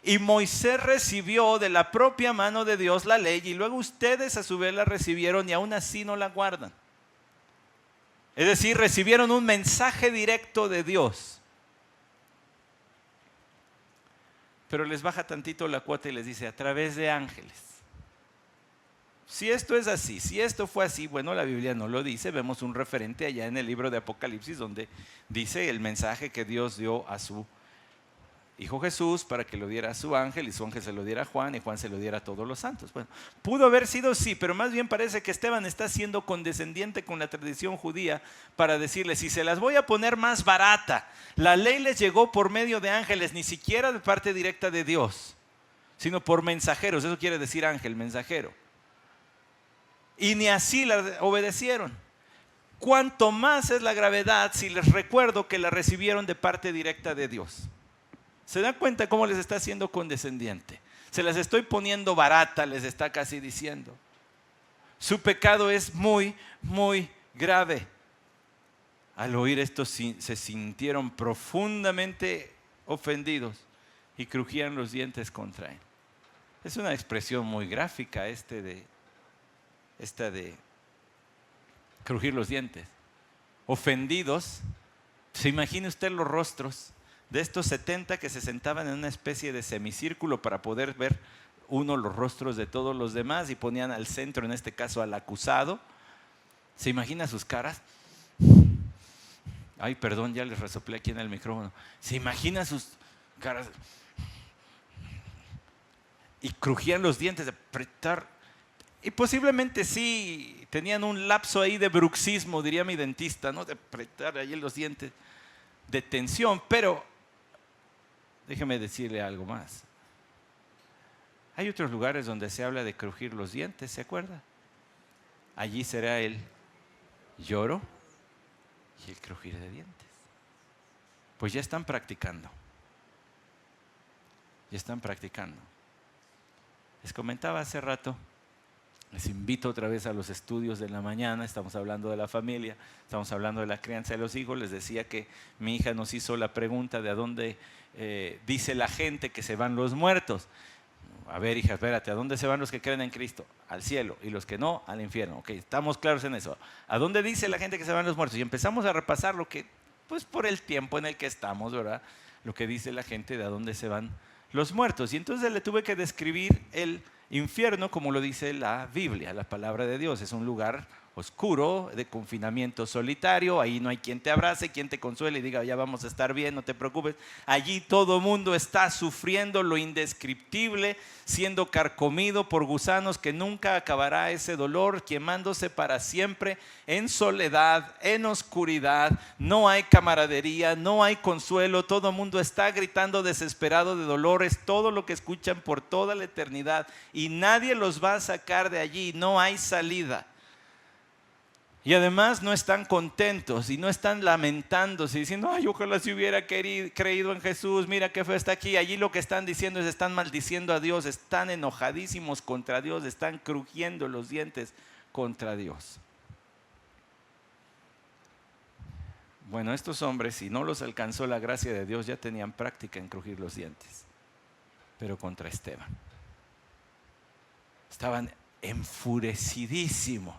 y Moisés recibió de la propia mano de Dios la ley, y luego ustedes a su vez la recibieron y aún así no la guardan. Es decir, recibieron un mensaje directo de Dios, pero les baja tantito la cuota y les dice, a través de ángeles. Si esto es así, si esto fue así, bueno, la Biblia no lo dice, vemos un referente allá en el libro de Apocalipsis donde dice el mensaje que Dios dio a su Hijo Jesús para que lo diera a su ángel y su ángel se lo diera a Juan y Juan se lo diera a todos los santos. Bueno, pudo haber sido sí, pero más bien parece que Esteban está siendo condescendiente con la tradición judía para decirles, si se las voy a poner más barata, la ley les llegó por medio de ángeles, ni siquiera de parte directa de Dios, sino por mensajeros, eso quiere decir ángel, mensajero. Y ni así la obedecieron. Cuánto más es la gravedad si les recuerdo que la recibieron de parte directa de Dios. ¿Se dan cuenta cómo les está haciendo condescendiente? Se las estoy poniendo barata, les está casi diciendo. Su pecado es muy, muy grave. Al oír esto se sintieron profundamente ofendidos y crujían los dientes contra él. Es una expresión muy gráfica esta de crujir los dientes. Ofendidos. ¿Se imagina usted los rostros de estos 70 que se sentaban en una especie de semicírculo para poder ver uno los rostros de todos los demás y ponían al centro, en este caso al acusado? ¿Se imagina sus caras? Ay, perdón, ya les resoplé aquí en el micrófono. ¿Se imagina sus caras? Y crujían los dientes de apretar. Y posiblemente sí tenían un lapso ahí de bruxismo, diría mi dentista, ¿no? De apretar ahí los dientes, de tensión, pero déjeme decirle algo más. Hay otros lugares donde se habla de crujir los dientes, ¿se acuerda? Allí será el lloro y el crujir de dientes. Pues ya están practicando. Ya están practicando. Les comentaba hace rato, les invito otra vez a los estudios de la mañana, estamos hablando de la familia, estamos hablando de la crianza de los hijos. Les decía que mi hija nos hizo la pregunta de a dónde dice la gente que se van los muertos. A ver, hija, espérate, ¿a dónde se van los que creen en Cristo? Al cielo, y los que no, al infierno. Ok, estamos claros en eso. ¿A dónde dice la gente que se van los muertos? Y empezamos a repasar lo que, pues por el tiempo en el que estamos, ¿verdad? Lo que dice la gente de a dónde se van los muertos. Y entonces le tuve que describir el infierno como lo dice la Biblia, la palabra de Dios. Es un lugar oscuro, de confinamiento solitario. Ahí no hay quien te abrace, quien te consuele y diga, ya vamos a estar bien, no te preocupes. Allí todo mundo está sufriendo lo indescriptible, siendo carcomido por gusanos que nunca acabará ese dolor, quemándose para siempre en soledad, en oscuridad. No hay camaradería, no hay consuelo. Todo el mundo está gritando desesperado de dolores, todo lo que escuchan por toda la eternidad, y nadie los va a sacar de allí. No hay salida. Y además no están contentos y no están lamentándose diciendo, ay, ojalá si hubiera creído en Jesús, mira qué feo está aquí. Allí lo que están diciendo es, están maldiciendo a Dios, están enojadísimos contra Dios, están crujiendo los dientes contra Dios. Bueno, estos hombres, si no los alcanzó la gracia de Dios, ya tenían práctica en crujir los dientes, pero contra Esteban. Estaban enfurecidísimos,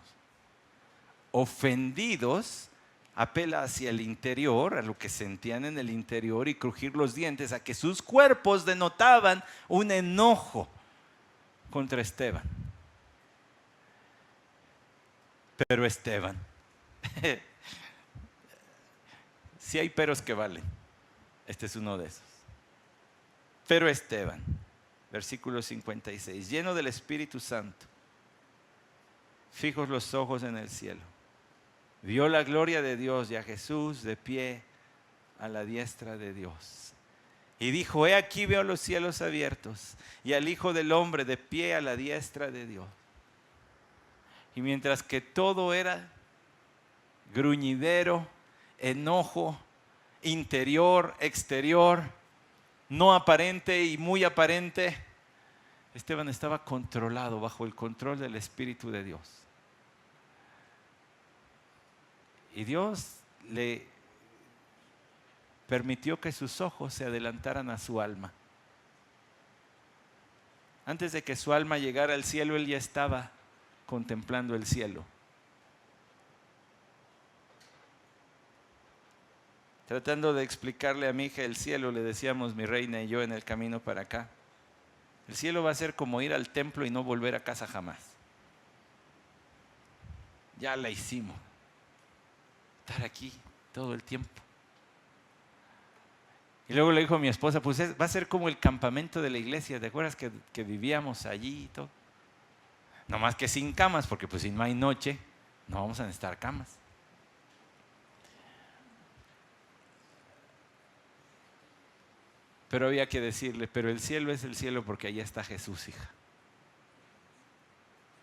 ofendidos. Apela hacia el interior, a lo que sentían en el interior, y crujir los dientes, a que sus cuerpos denotaban un enojo contra Esteban. Pero Esteban, si hay peros que valen, este es uno de esos. Pero Esteban, versículo 56, lleno del Espíritu Santo, fijos los ojos en el cielo, vio la gloria de Dios y a Jesús de pie a la diestra de Dios. Y dijo, he aquí veo los cielos abiertos y al Hijo del Hombre de pie a la diestra de Dios. Y mientras que todo era gruñidero, enojo, interior, exterior, no aparente y muy aparente, Esteban estaba controlado, bajo el control del Espíritu de Dios. Y Dios le permitió que sus ojos se adelantaran a su alma. Antes de que su alma llegara al cielo, él ya estaba contemplando el cielo. Tratando de explicarle a mi hija el cielo, le decíamos mi reina y yo en el camino para acá. El cielo va a ser como ir al templo y no volver a casa jamás. Ya la hicimos. Estar aquí todo el tiempo. Y luego le dijo a mi esposa, pues va a ser como el campamento de la iglesia. ¿Te acuerdas que vivíamos allí y todo? No más que sin camas, porque pues si no hay noche, no vamos a necesitar camas. Pero había que decirle, pero el cielo es el cielo porque allá está Jesús, hija.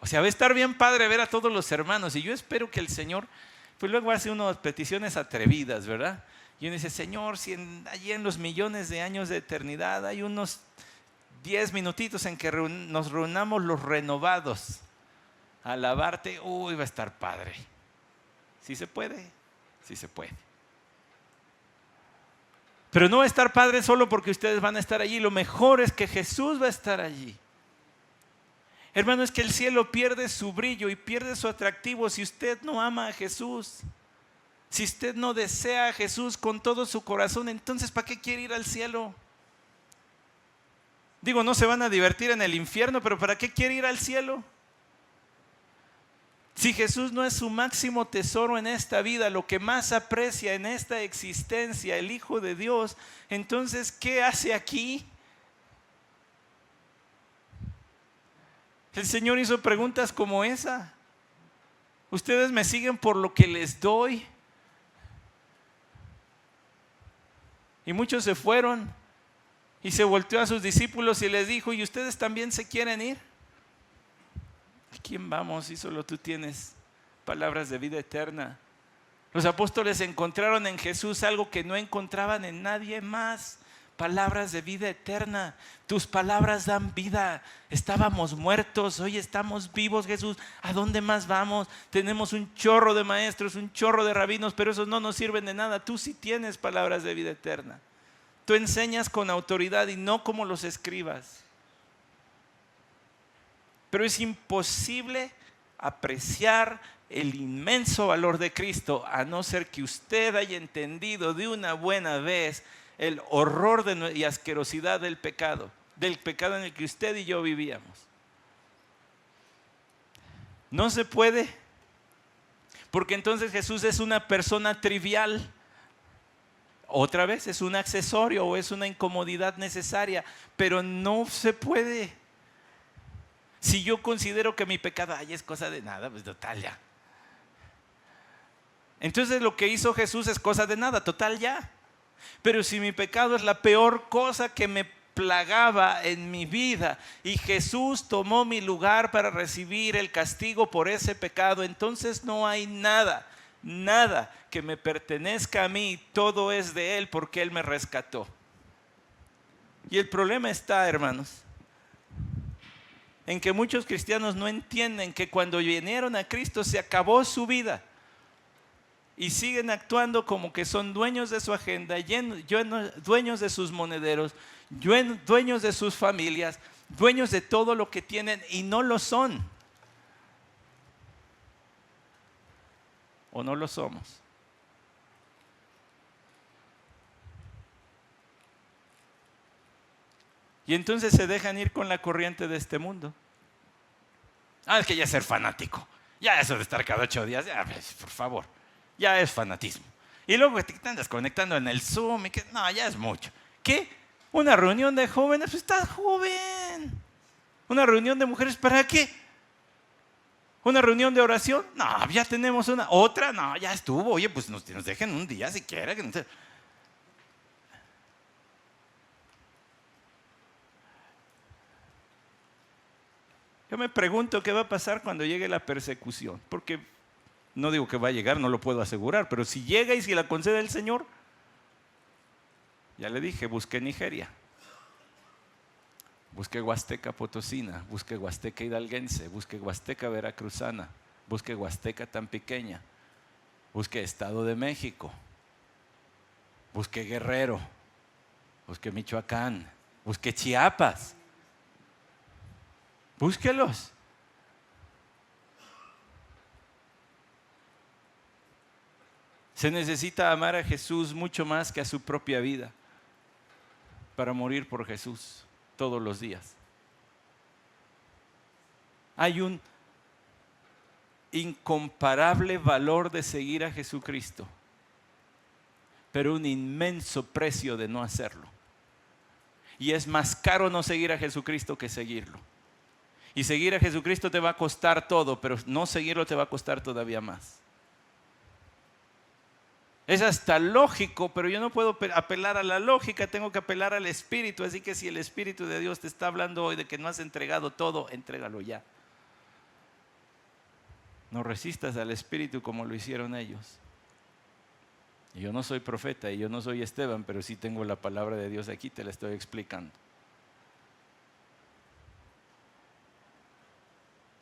O sea, va a estar bien padre ver a todos los hermanos. Y yo espero que el Señor, pues luego hace unas peticiones atrevidas, ¿verdad? Y uno dice, Señor, si allí en los millones de años de eternidad hay unos 10 minutitos en que nos reunamos los renovados a alabarte, uy, va a estar padre. ¿Sí se puede? Sí se puede. Pero no va a estar padre solo porque ustedes van a estar allí. Lo mejor es que Jesús va a estar allí. Hermano, es que el cielo pierde su brillo y pierde su atractivo si usted no ama a Jesús. Si usted no desea a Jesús con todo su corazón, entonces ¿para qué quiere ir al cielo? Digo, no se van a divertir en el infierno, pero ¿para qué quiere ir al cielo? Si Jesús no es su máximo tesoro en esta vida, lo que más aprecia en esta existencia, el Hijo de Dios, entonces ¿qué hace aquí? El Señor hizo preguntas como esa. Ustedes me siguen por lo que les doy. Y muchos se fueron y se volteó a sus discípulos y les dijo, ¿y ustedes también se quieren ir? ¿A quién vamos si solo tú tienes palabras de vida eterna? Los apóstoles encontraron en Jesús algo que no encontraban en nadie más. Palabras de vida eterna. Tus palabras dan vida. Estábamos muertos, hoy estamos vivos, Jesús. ¿A dónde más vamos? Tenemos un chorro de maestros, un chorro de rabinos, pero esos no nos sirven de nada. Tú sí tienes palabras de vida eterna. Tú enseñas con autoridad y no como los escribas. Pero es imposible apreciar el inmenso valor de Cristo a no ser que usted haya entendido de una buena vez el horror y asquerosidad del pecado en el que usted y yo vivíamos. No se puede porque entonces Jesús es una persona trivial. Otra vez es un accesorio o es una incomodidad necesaria, pero no se puede. Si yo considero que mi pecado es cosa de nada, pues total ya. Entonces lo que hizo Jesús es cosa de nada, total ya. Pero si mi pecado es la peor cosa que me plagaba en mi vida y Jesús tomó mi lugar para recibir el castigo por ese pecado, entonces no hay nada que me pertenezca a mí, todo es de Él porque Él me rescató. Y el problema está, hermanos, en que muchos cristianos no entienden que cuando vinieron a Cristo se acabó su vida. Y siguen actuando como que son dueños de su agenda, dueños de sus monederos, dueños de sus familias, dueños de todo lo que tienen y no lo son. ¿O no lo somos? Y entonces se dejan ir con la corriente de este mundo. Es que ya es ser fanático. Ya eso de estar cada 8 días, ya, por favor. Ya es fanatismo. Y luego te andas conectando en el Zoom y que no, ya es mucho. ¿Qué? ¿Una reunión de jóvenes? Pues estás joven. ¿Una reunión de mujeres para qué? ¿Una reunión de oración? No, ya tenemos una. ¿Otra? No, ya estuvo. Oye, pues nos dejen un día si quieren. Yo me pregunto qué va a pasar cuando llegue la persecución. Porque no digo que va a llegar, no lo puedo asegurar, pero si llega y si la concede el Señor, ya le dije, busqué Nigeria, busqué Huasteca Potosina, busqué Huasteca Hidalguense, busqué Huasteca Veracruzana, busqué Huasteca Tampiqueña, busqué Estado de México, busqué Guerrero, busqué Michoacán, busqué Chiapas, búsquelos. Se necesita amar a Jesús mucho más que a su propia vida para morir por Jesús todos los días. Hay un incomparable valor de seguir a Jesucristo, pero un inmenso precio de no hacerlo. Y es más caro no seguir a Jesucristo que seguirlo. Y seguir a Jesucristo te va a costar todo, pero no seguirlo te va a costar todavía más. Es hasta lógico, pero yo no puedo apelar a la lógica, tengo que apelar al Espíritu. Así que si el Espíritu de Dios te está hablando hoy de que no has entregado todo, entrégalo ya. No resistas al Espíritu como lo hicieron ellos. Y yo no soy profeta y yo no soy Esteban, pero sí tengo la palabra de Dios aquí, te la estoy explicando.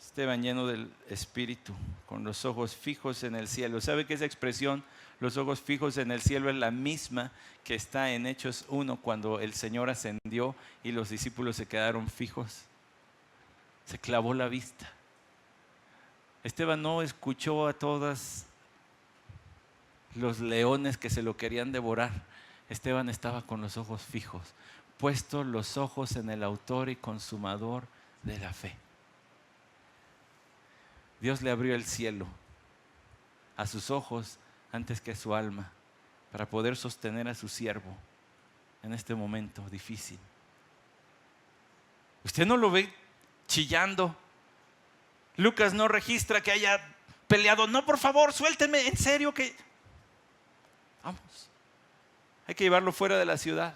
Esteban lleno del Espíritu, con los ojos fijos en el cielo. ¿Sabe qué esa expresión, los ojos fijos en el cielo, es la misma que está en Hechos 1 cuando el Señor ascendió y los discípulos se quedaron fijos? Se clavó la vista. Esteban no escuchó a todos los leones que se lo querían devorar. Esteban estaba con los ojos fijos, puestos los ojos en el autor y consumador de la fe. Dios le abrió el cielo a sus ojos antes que a su alma para poder sostener a su siervo en este momento difícil. Usted no lo ve chillando. Lucas no registra que haya peleado. No, por favor, suéltenme, en serio que... Vamos, hay que llevarlo fuera de la ciudad.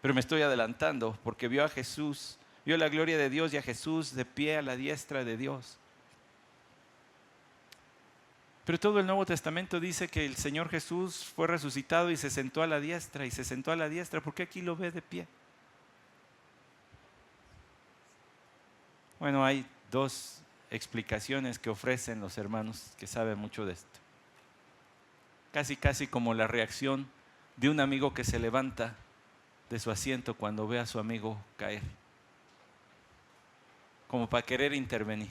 Pero me estoy adelantando porque vio a Jesús, vio la gloria de Dios y a Jesús de pie a la diestra de Dios. Pero todo el Nuevo Testamento dice que el Señor Jesús fue resucitado y se sentó a la diestra. Y se sentó a la diestra, ¿por qué aquí lo ve de pie? Bueno, hay dos explicaciones que ofrecen los hermanos que saben mucho de esto. Casi como la reacción de un amigo que se levanta de su asiento cuando ve a su amigo caer, como para querer intervenir.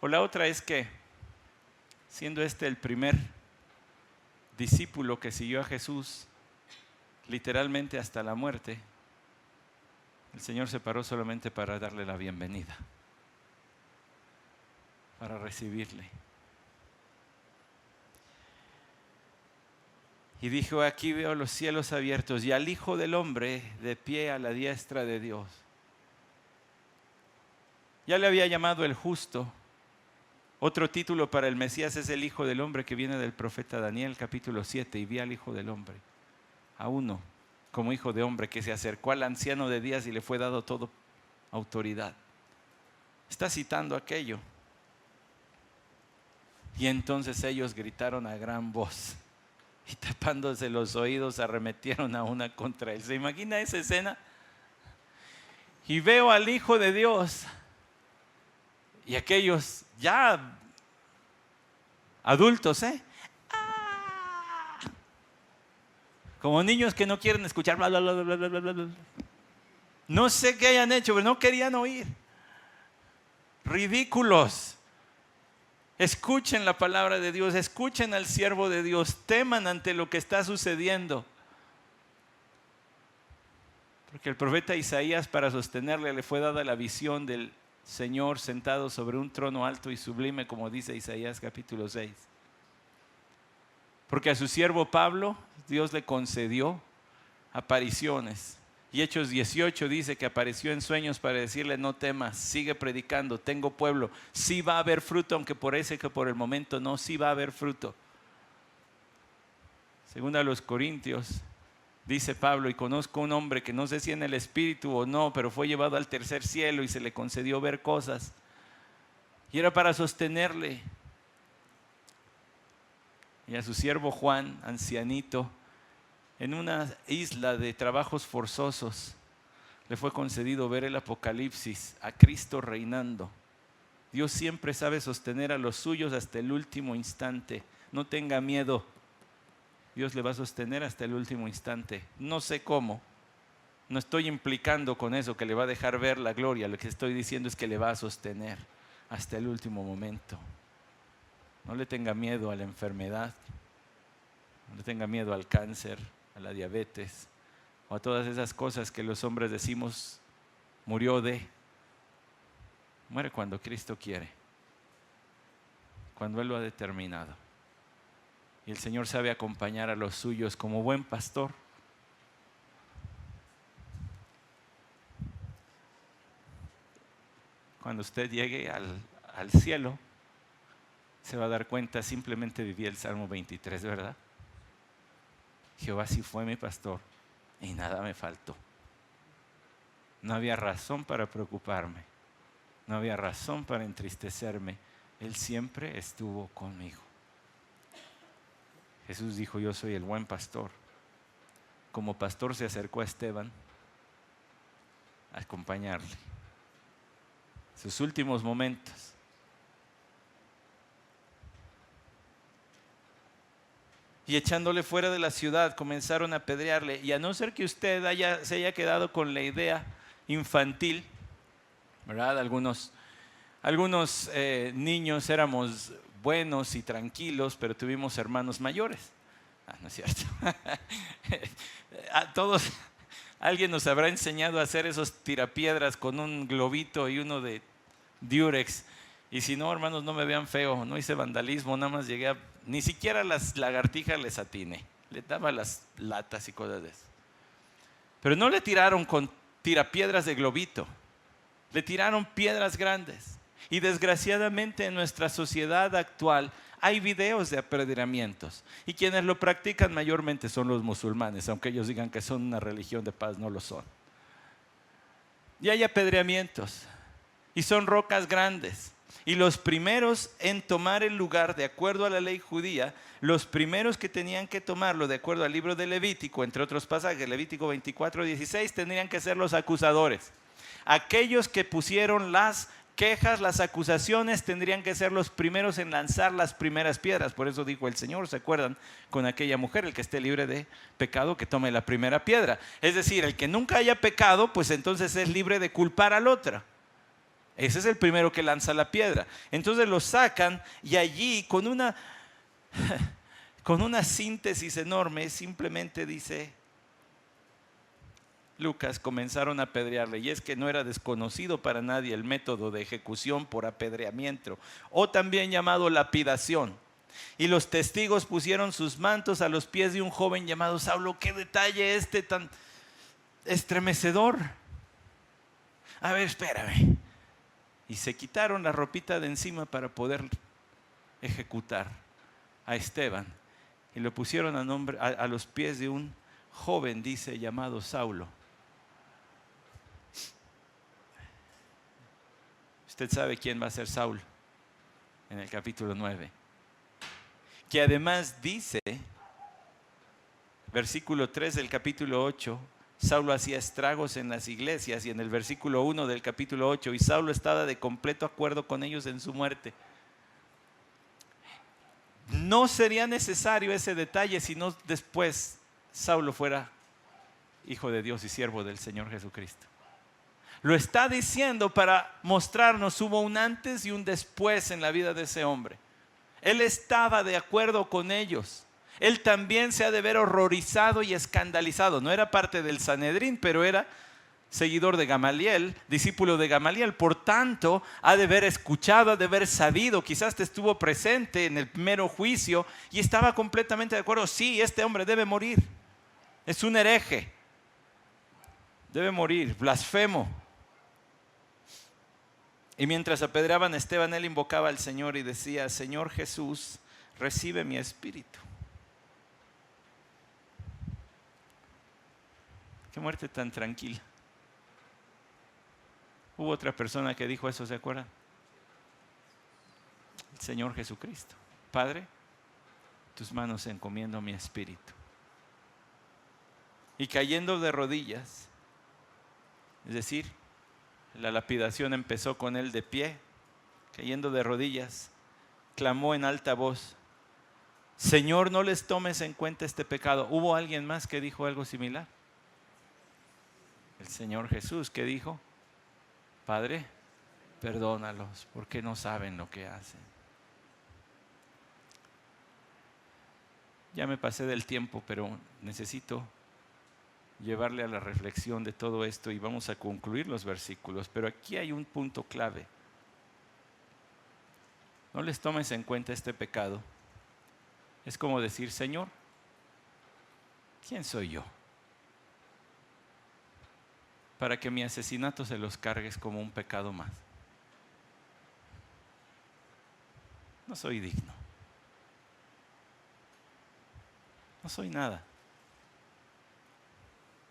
O la otra es que, siendo este el primer discípulo que siguió a Jesús, literalmente hasta la muerte, el Señor se paró solamente para darle la bienvenida. para recibirle. Y dijo: aquí veo los cielos abiertos y al Hijo del Hombre de pie a la diestra de Dios. Ya le había llamado el justo. Otro título para el Mesías es el Hijo del Hombre, que viene del profeta Daniel, capítulo 7. Y vi al Hijo del Hombre, a uno como Hijo de Hombre, que se acercó al anciano de días y le fue dado toda autoridad. Está citando aquello. Y entonces ellos gritaron a gran voz y tapándose los oídos arremetieron a una contra él. ¿Se imagina esa escena? Y veo al Hijo de Dios y aquellos ya adultos, como niños que no quieren escuchar, bla, bla, bla, bla, bla, bla, bla. No sé qué hayan hecho, pero no querían oír. Ridículos. Escuchen la palabra de Dios, escuchen al siervo de Dios, teman ante lo que está sucediendo. Porque el profeta Isaías, para sostenerle, le fue dada la visión del Señor sentado sobre un trono alto y sublime, como dice Isaías capítulo 6. Porque a su siervo Pablo, Dios le concedió apariciones. Y Hechos 18 dice que apareció en sueños para decirle: no temas, sigue predicando, tengo pueblo. Sí va a haber fruto, aunque parece que por el momento no, sí va a haber fruto. Según a los Corintios, dice Pablo: y conozco un hombre que no sé si en el espíritu o no, pero fue llevado al tercer cielo y se le concedió ver cosas. Y era para sostenerle. Y a su siervo Juan, ancianito, en una isla de trabajos forzosos, le fue concedido ver el Apocalipsis, a Cristo reinando. Dios siempre sabe sostener a los suyos hasta el último instante. No tenga miedo. Dios le va a sostener hasta el último instante. No sé cómo. No estoy implicando con eso que le va a dejar ver la gloria. Lo que estoy diciendo es que le va a sostener hasta el último momento. No le tenga miedo a la enfermedad. No le tenga miedo al cáncer, a la diabetes o a todas esas cosas que los hombres decimos murió de. Muere cuando Cristo quiere, cuando Él lo ha determinado. Y el Señor sabe acompañar a los suyos como buen pastor. Cuando usted llegue al cielo, se va a dar cuenta, simplemente viví el Salmo 23, ¿verdad? Jehová sí fue mi pastor y nada me faltó. No había razón para preocuparme, no había razón para entristecerme. Él siempre estuvo conmigo. Jesús dijo: yo soy el buen pastor. Como pastor se acercó a Esteban a acompañarle. Sus últimos momentos. Y echándole fuera de la ciudad comenzaron a apedrearle. Y a no ser que usted se haya quedado con la idea infantil, ¿verdad? Algunos niños éramos buenos y tranquilos, pero tuvimos hermanos mayores. No es cierto. A todos, alguien nos habrá enseñado a hacer esos tirapiedras con un globito y uno de Durex. Y si no, hermanos, no me vean feo, no hice vandalismo, nada más llegué ni siquiera las lagartijas les atiné, le daba las latas y cosas de eso. Pero no le tiraron con tirapiedras de globito, le tiraron piedras grandes. Y desgraciadamente en nuestra sociedad actual hay videos de apedreamientos. Y quienes lo practican mayormente son los musulmanes, aunque ellos digan que son una religión de paz, no lo son. Y hay apedreamientos, y son rocas grandes. Y los primeros en tomar el lugar, de acuerdo a la ley judía, los primeros que tenían que tomarlo, de acuerdo al libro de Levítico, entre otros pasajes, Levítico 24:16, tendrían que ser los acusadores. Aquellos que pusieron las quejas, las acusaciones, tendrían que ser los primeros en lanzar las primeras piedras. Por eso dijo el Señor, ¿se acuerdan? Con aquella mujer: el que esté libre de pecado, que tome la primera piedra. Es decir, el que nunca haya pecado, pues entonces es libre de culpar al otro. Ese es el primero que lanza la piedra. Entonces lo sacan y allí con una síntesis enorme simplemente dice: Lucas, comenzaron a apedrearle. Y es que no era desconocido para nadie el método de ejecución por apedreamiento, o también llamado lapidación. Y los testigos pusieron sus mantos a los pies de un joven llamado Saulo. ¡Qué detalle este tan estremecedor! A ver, espérame. Y se quitaron la ropita de encima para poder ejecutar a Esteban. Y lo pusieron a los pies de un joven, dice, llamado Saulo. Usted sabe quién va a ser Saulo en el capítulo 9. Que además dice, versículo 3 del capítulo 8, Saulo hacía estragos en las iglesias, y en el versículo 1 del capítulo 8, y Saulo estaba de completo acuerdo con ellos en su muerte. No sería necesario ese detalle si no después Saulo fuera hijo de Dios y siervo del Señor Jesucristo. Lo está diciendo para mostrarnos, hubo un antes y un después en la vida de ese hombre. Él estaba de acuerdo con ellos. Él también se ha de ver horrorizado y escandalizado. No era parte del Sanedrín, pero era seguidor de Gamaliel, discípulo de Gamaliel. Por tanto, ha de haber escuchado, ha de haber sabido, quizás te estuvo presente en el mero juicio y estaba completamente de acuerdo. Sí, este hombre debe morir. Es un hereje. Debe morir, blasfemo. Y mientras apedreaban a Esteban, él invocaba al Señor y decía: Señor Jesús, recibe mi espíritu. Qué muerte tan tranquila. Hubo otra persona que dijo eso, ¿se acuerdan? El Señor Jesucristo. Padre, tus manos encomiendo mi espíritu. Y cayendo de rodillas, es decir, la lapidación empezó con él de pie, cayendo de rodillas, clamó en alta voz: Señor, no les tomes en cuenta este pecado. ¿Hubo alguien más que dijo algo similar? El Señor Jesús, que dijo: Padre, perdónalos, porque no saben lo que hacen. Ya me pasé del tiempo, pero necesito llevarle a la reflexión de todo esto y vamos a concluir los versículos. Pero aquí hay un punto clave. No les tomes en cuenta este pecado. Es como decir: Señor, ¿quién soy yo para que mi asesinato se los cargues como un pecado más? No soy digno. No soy nada.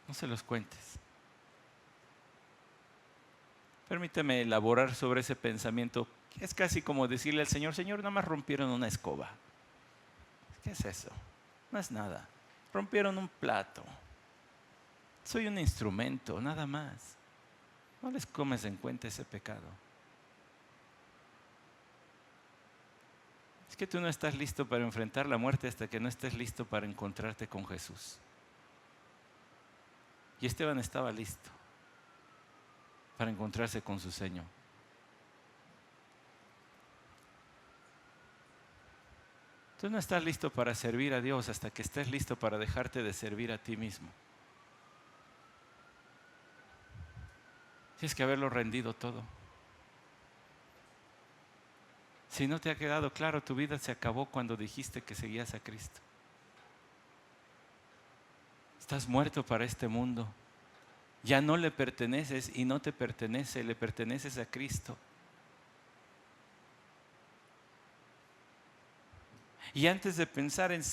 No se los cuentes. Permíteme elaborar sobre ese pensamiento. Es casi como decirle al Señor: Señor, nada más rompieron una escoba. ¿Qué es eso? No es nada. Rompieron un plato. Soy un instrumento, nada más. No les comes en cuenta ese pecado. Es que tú no estás listo para enfrentar la muerte hasta que no estés listo para encontrarte con Jesús. Y Esteban estaba listo para encontrarse con su Señor. Tú no estás listo para servir a Dios hasta que estés listo para dejarte de servir a ti mismo. Tienes que haberlo rendido todo. Si no te ha quedado claro, tu vida se acabó cuando dijiste que seguías a Cristo. Estás muerto para este mundo. Ya no le perteneces y no te pertenece, le perteneces a Cristo. Y antes de pensar en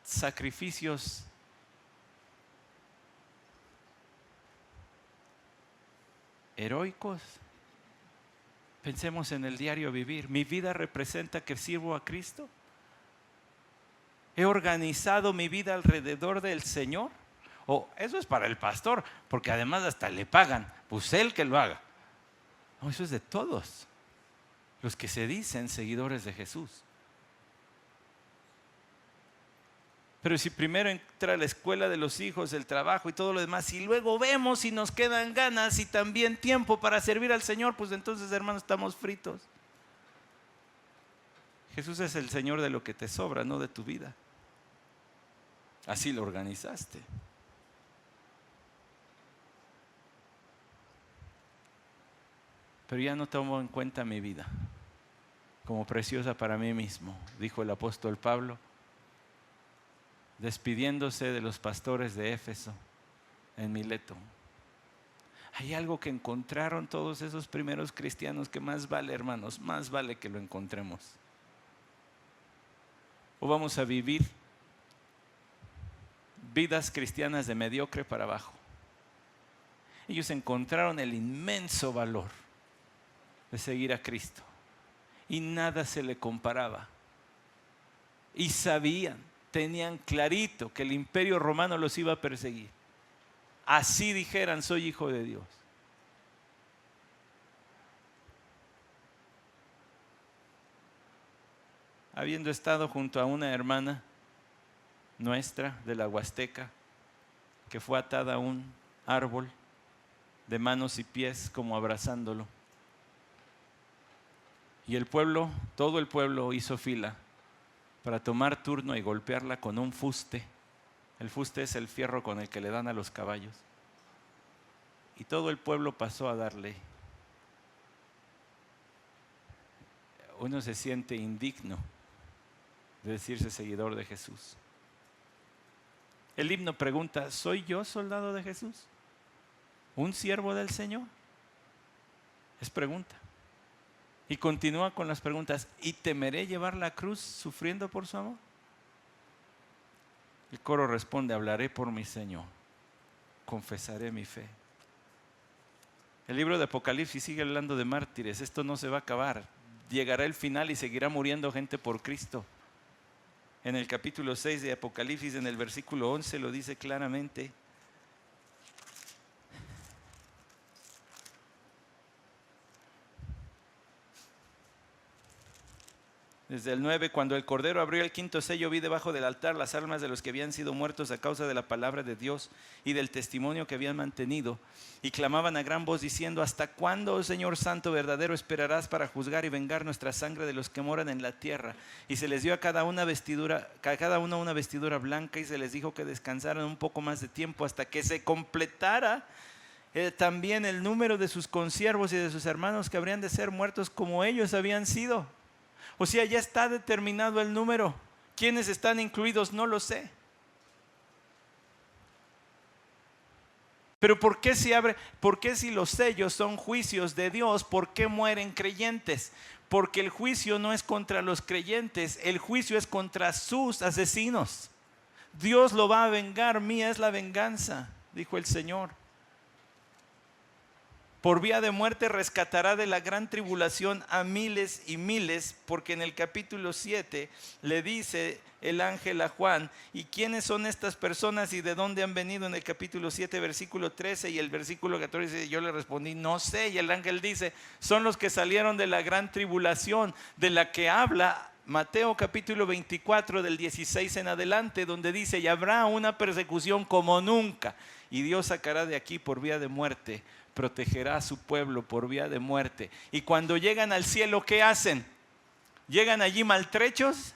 sacrificios heroicos, pensemos en el diario vivir. ¿Mi vida representa que sirvo a Cristo? ¿He organizado mi vida alrededor del Señor? ¿O eso es para el pastor, porque además hasta le pagan? Pues él que lo haga. No, eso es de todos los que se dicen seguidores de Jesús. Pero si primero entra la escuela de los hijos, el trabajo y todo lo demás, y luego vemos si nos quedan ganas y también tiempo para servir al Señor, pues entonces, hermanos, estamos fritos. Jesús es el Señor de lo que te sobra, no de tu vida. Así lo organizaste. pero ya no tomo en cuenta mi vida como preciosa para mí mismo, dijo el apóstol Pablo, despidiéndose de los pastores de Éfeso en Mileto. Hay algo que encontraron todos esos primeros cristianos que más vale, hermanos, más vale que lo encontremos. O vamos a vivir vidas cristianas de mediocre para abajo. Ellos encontraron el inmenso valor de seguir a Cristo y nada se le comparaba. Y sabían, tenían clarito que el imperio romano los iba a perseguir. Así dijeran, soy hijo de Dios. Habiendo estado junto a una hermana nuestra de la Huasteca, que fue atada a un árbol de manos y pies como abrazándolo. Y el pueblo, todo el pueblo hizo fila para tomar turno y golpearla con un fuste. El fuste es el fierro con el que le dan a los caballos. Y todo el pueblo pasó a darle. Uno se siente indigno de decirse seguidor de Jesús. El himno pregunta, ¿soy yo soldado de Jesús? ¿Un siervo del Señor? Es pregunta. Y continúa con las preguntas, ¿y temeré llevar la cruz sufriendo por su amor? El coro responde, hablaré por mi Señor, confesaré mi fe. El libro de Apocalipsis sigue hablando de mártires, esto no se va a acabar, llegará el final y seguirá muriendo gente por Cristo. En el capítulo 6 de Apocalipsis, en el versículo 11, lo dice claramente. Desde el 9, cuando el Cordero abrió el quinto sello, vi debajo del altar las almas de los que habían sido muertos a causa de la palabra de Dios y del testimonio que habían mantenido. Y clamaban a gran voz diciendo, ¿hasta cuándo, oh Señor Santo, verdadero, esperarás para juzgar y vengar nuestra sangre de los que moran en la tierra? Y se les dio a cada uno una vestidura blanca y se les dijo que descansaran un poco más de tiempo hasta que se completara también el número de sus consiervos y de sus hermanos que habrían de ser muertos como ellos habían sido. O sea, ya está determinado el número. ¿Quiénes están incluidos? No lo sé. Pero ¿por qué si los sellos son juicios de Dios, por qué mueren creyentes? Porque el juicio no es contra los creyentes, el juicio es contra sus asesinos. Dios lo va a vengar, mía es la venganza, dijo el Señor. Por vía de muerte rescatará de la gran tribulación a miles y miles, porque en el capítulo 7 le dice el ángel a Juan, ¿y quiénes son estas personas y de dónde han venido? En el capítulo 7, versículo 13 y el versículo 14, yo le respondí, no sé, y el ángel dice, son los que salieron de la gran tribulación, de la que habla Mateo capítulo 24 del 16 en adelante, donde dice, y habrá una persecución como nunca, y Dios sacará de aquí por vía de muerte, protegerá a su pueblo por vía de muerte. Y cuando llegan al cielo, ¿qué hacen? Llegan allí maltrechos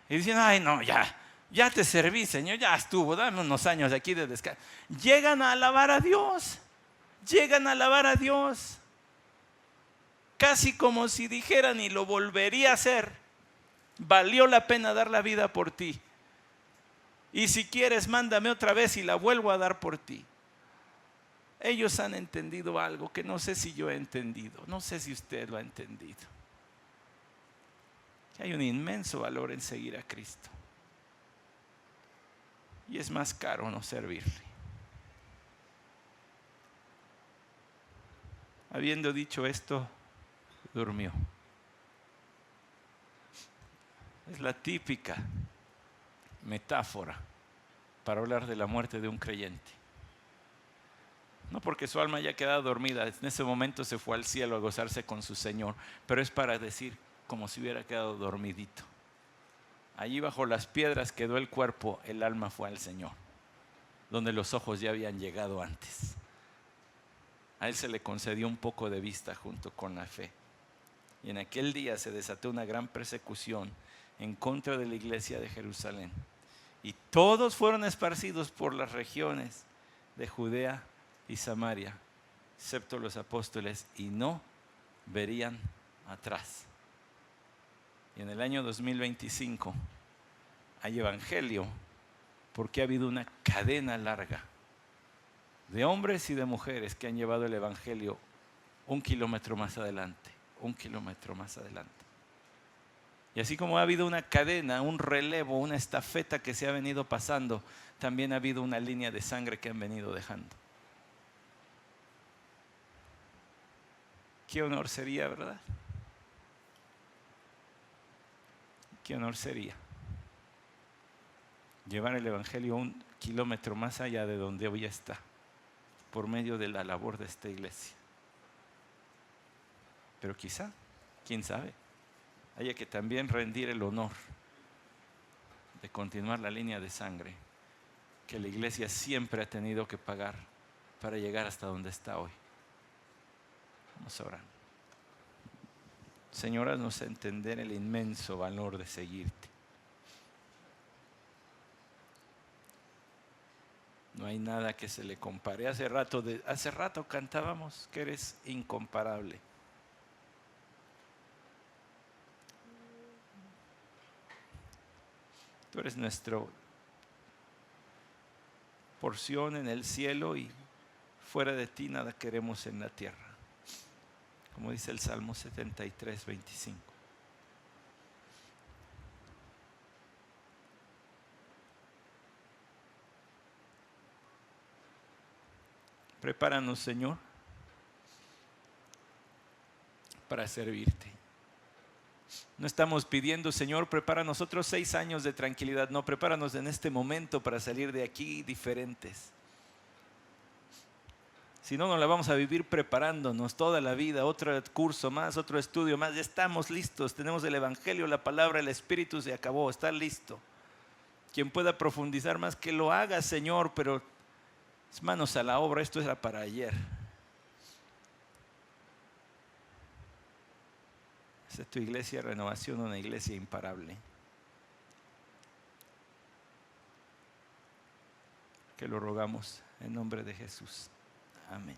y dicen, ay no, ya te serví, Señor, ya estuvo, dame unos años aquí de descanso. Llegan a alabar a Dios, casi como si dijeran, y lo volvería a hacer, valió la pena dar la vida por ti, y si quieres mándame otra vez y la vuelvo a dar por ti. Ellos han entendido algo que no sé si yo he entendido, no sé si usted lo ha entendido. Hay un inmenso valor en seguir a Cristo. Y es más caro no servirle. Habiendo dicho esto, durmió. Es la típica metáfora para hablar de la muerte de un creyente. No porque su alma haya quedado dormida, en ese momento se fue al cielo a gozarse con su Señor, pero es para decir como si hubiera quedado dormidito. Allí bajo las piedras quedó el cuerpo, el alma fue al Señor, donde los ojos ya habían llegado antes. A él se le concedió un poco de vista junto con la fe. Y en aquel día se desató una gran persecución en contra de la iglesia de Jerusalén. Y todos fueron esparcidos por las regiones de Judea y Samaria, excepto los apóstoles, y no verían atrás. Y en el año 2025 hay evangelio porque ha habido una cadena larga de hombres y de mujeres que han llevado el evangelio 1 kilómetro más adelante, 1 kilómetro más adelante. Y así como ha habido una cadena, un relevo, una estafeta que se ha venido pasando, también ha habido una línea de sangre que han venido dejando. Qué honor sería, ¿verdad? Qué honor sería llevar el evangelio 1 kilómetro más allá de donde hoy está, por medio de la labor de esta iglesia. Pero quizá, quién sabe, haya que también rendir el honor de continuar la línea de sangre que la iglesia siempre ha tenido que pagar para llegar hasta donde está hoy. Vamos a orar. Señor, haznos entender el inmenso valor de seguirte. No hay nada que se le compare. Hace rato cantábamos que eres incomparable. Tú eres nuestra porción en el cielo y fuera de ti nada queremos en la tierra. Como dice el Salmo 73, 25. Prepáranos, Señor, para servirte. No estamos pidiendo, Señor, prepáranos otros 6 años de tranquilidad. No, prepáranos en este momento para salir de aquí diferentes. Si no, nos la vamos a vivir preparándonos toda la vida, otro curso más, otro estudio más. Ya estamos listos, tenemos el Evangelio, la palabra, el Espíritu, se acabó, está listo. Quien pueda profundizar más, que lo haga, Señor, pero manos a la obra, esto era para ayer. Esa es tu iglesia Renovación, una iglesia imparable. Que lo rogamos en nombre de Jesús. Amén.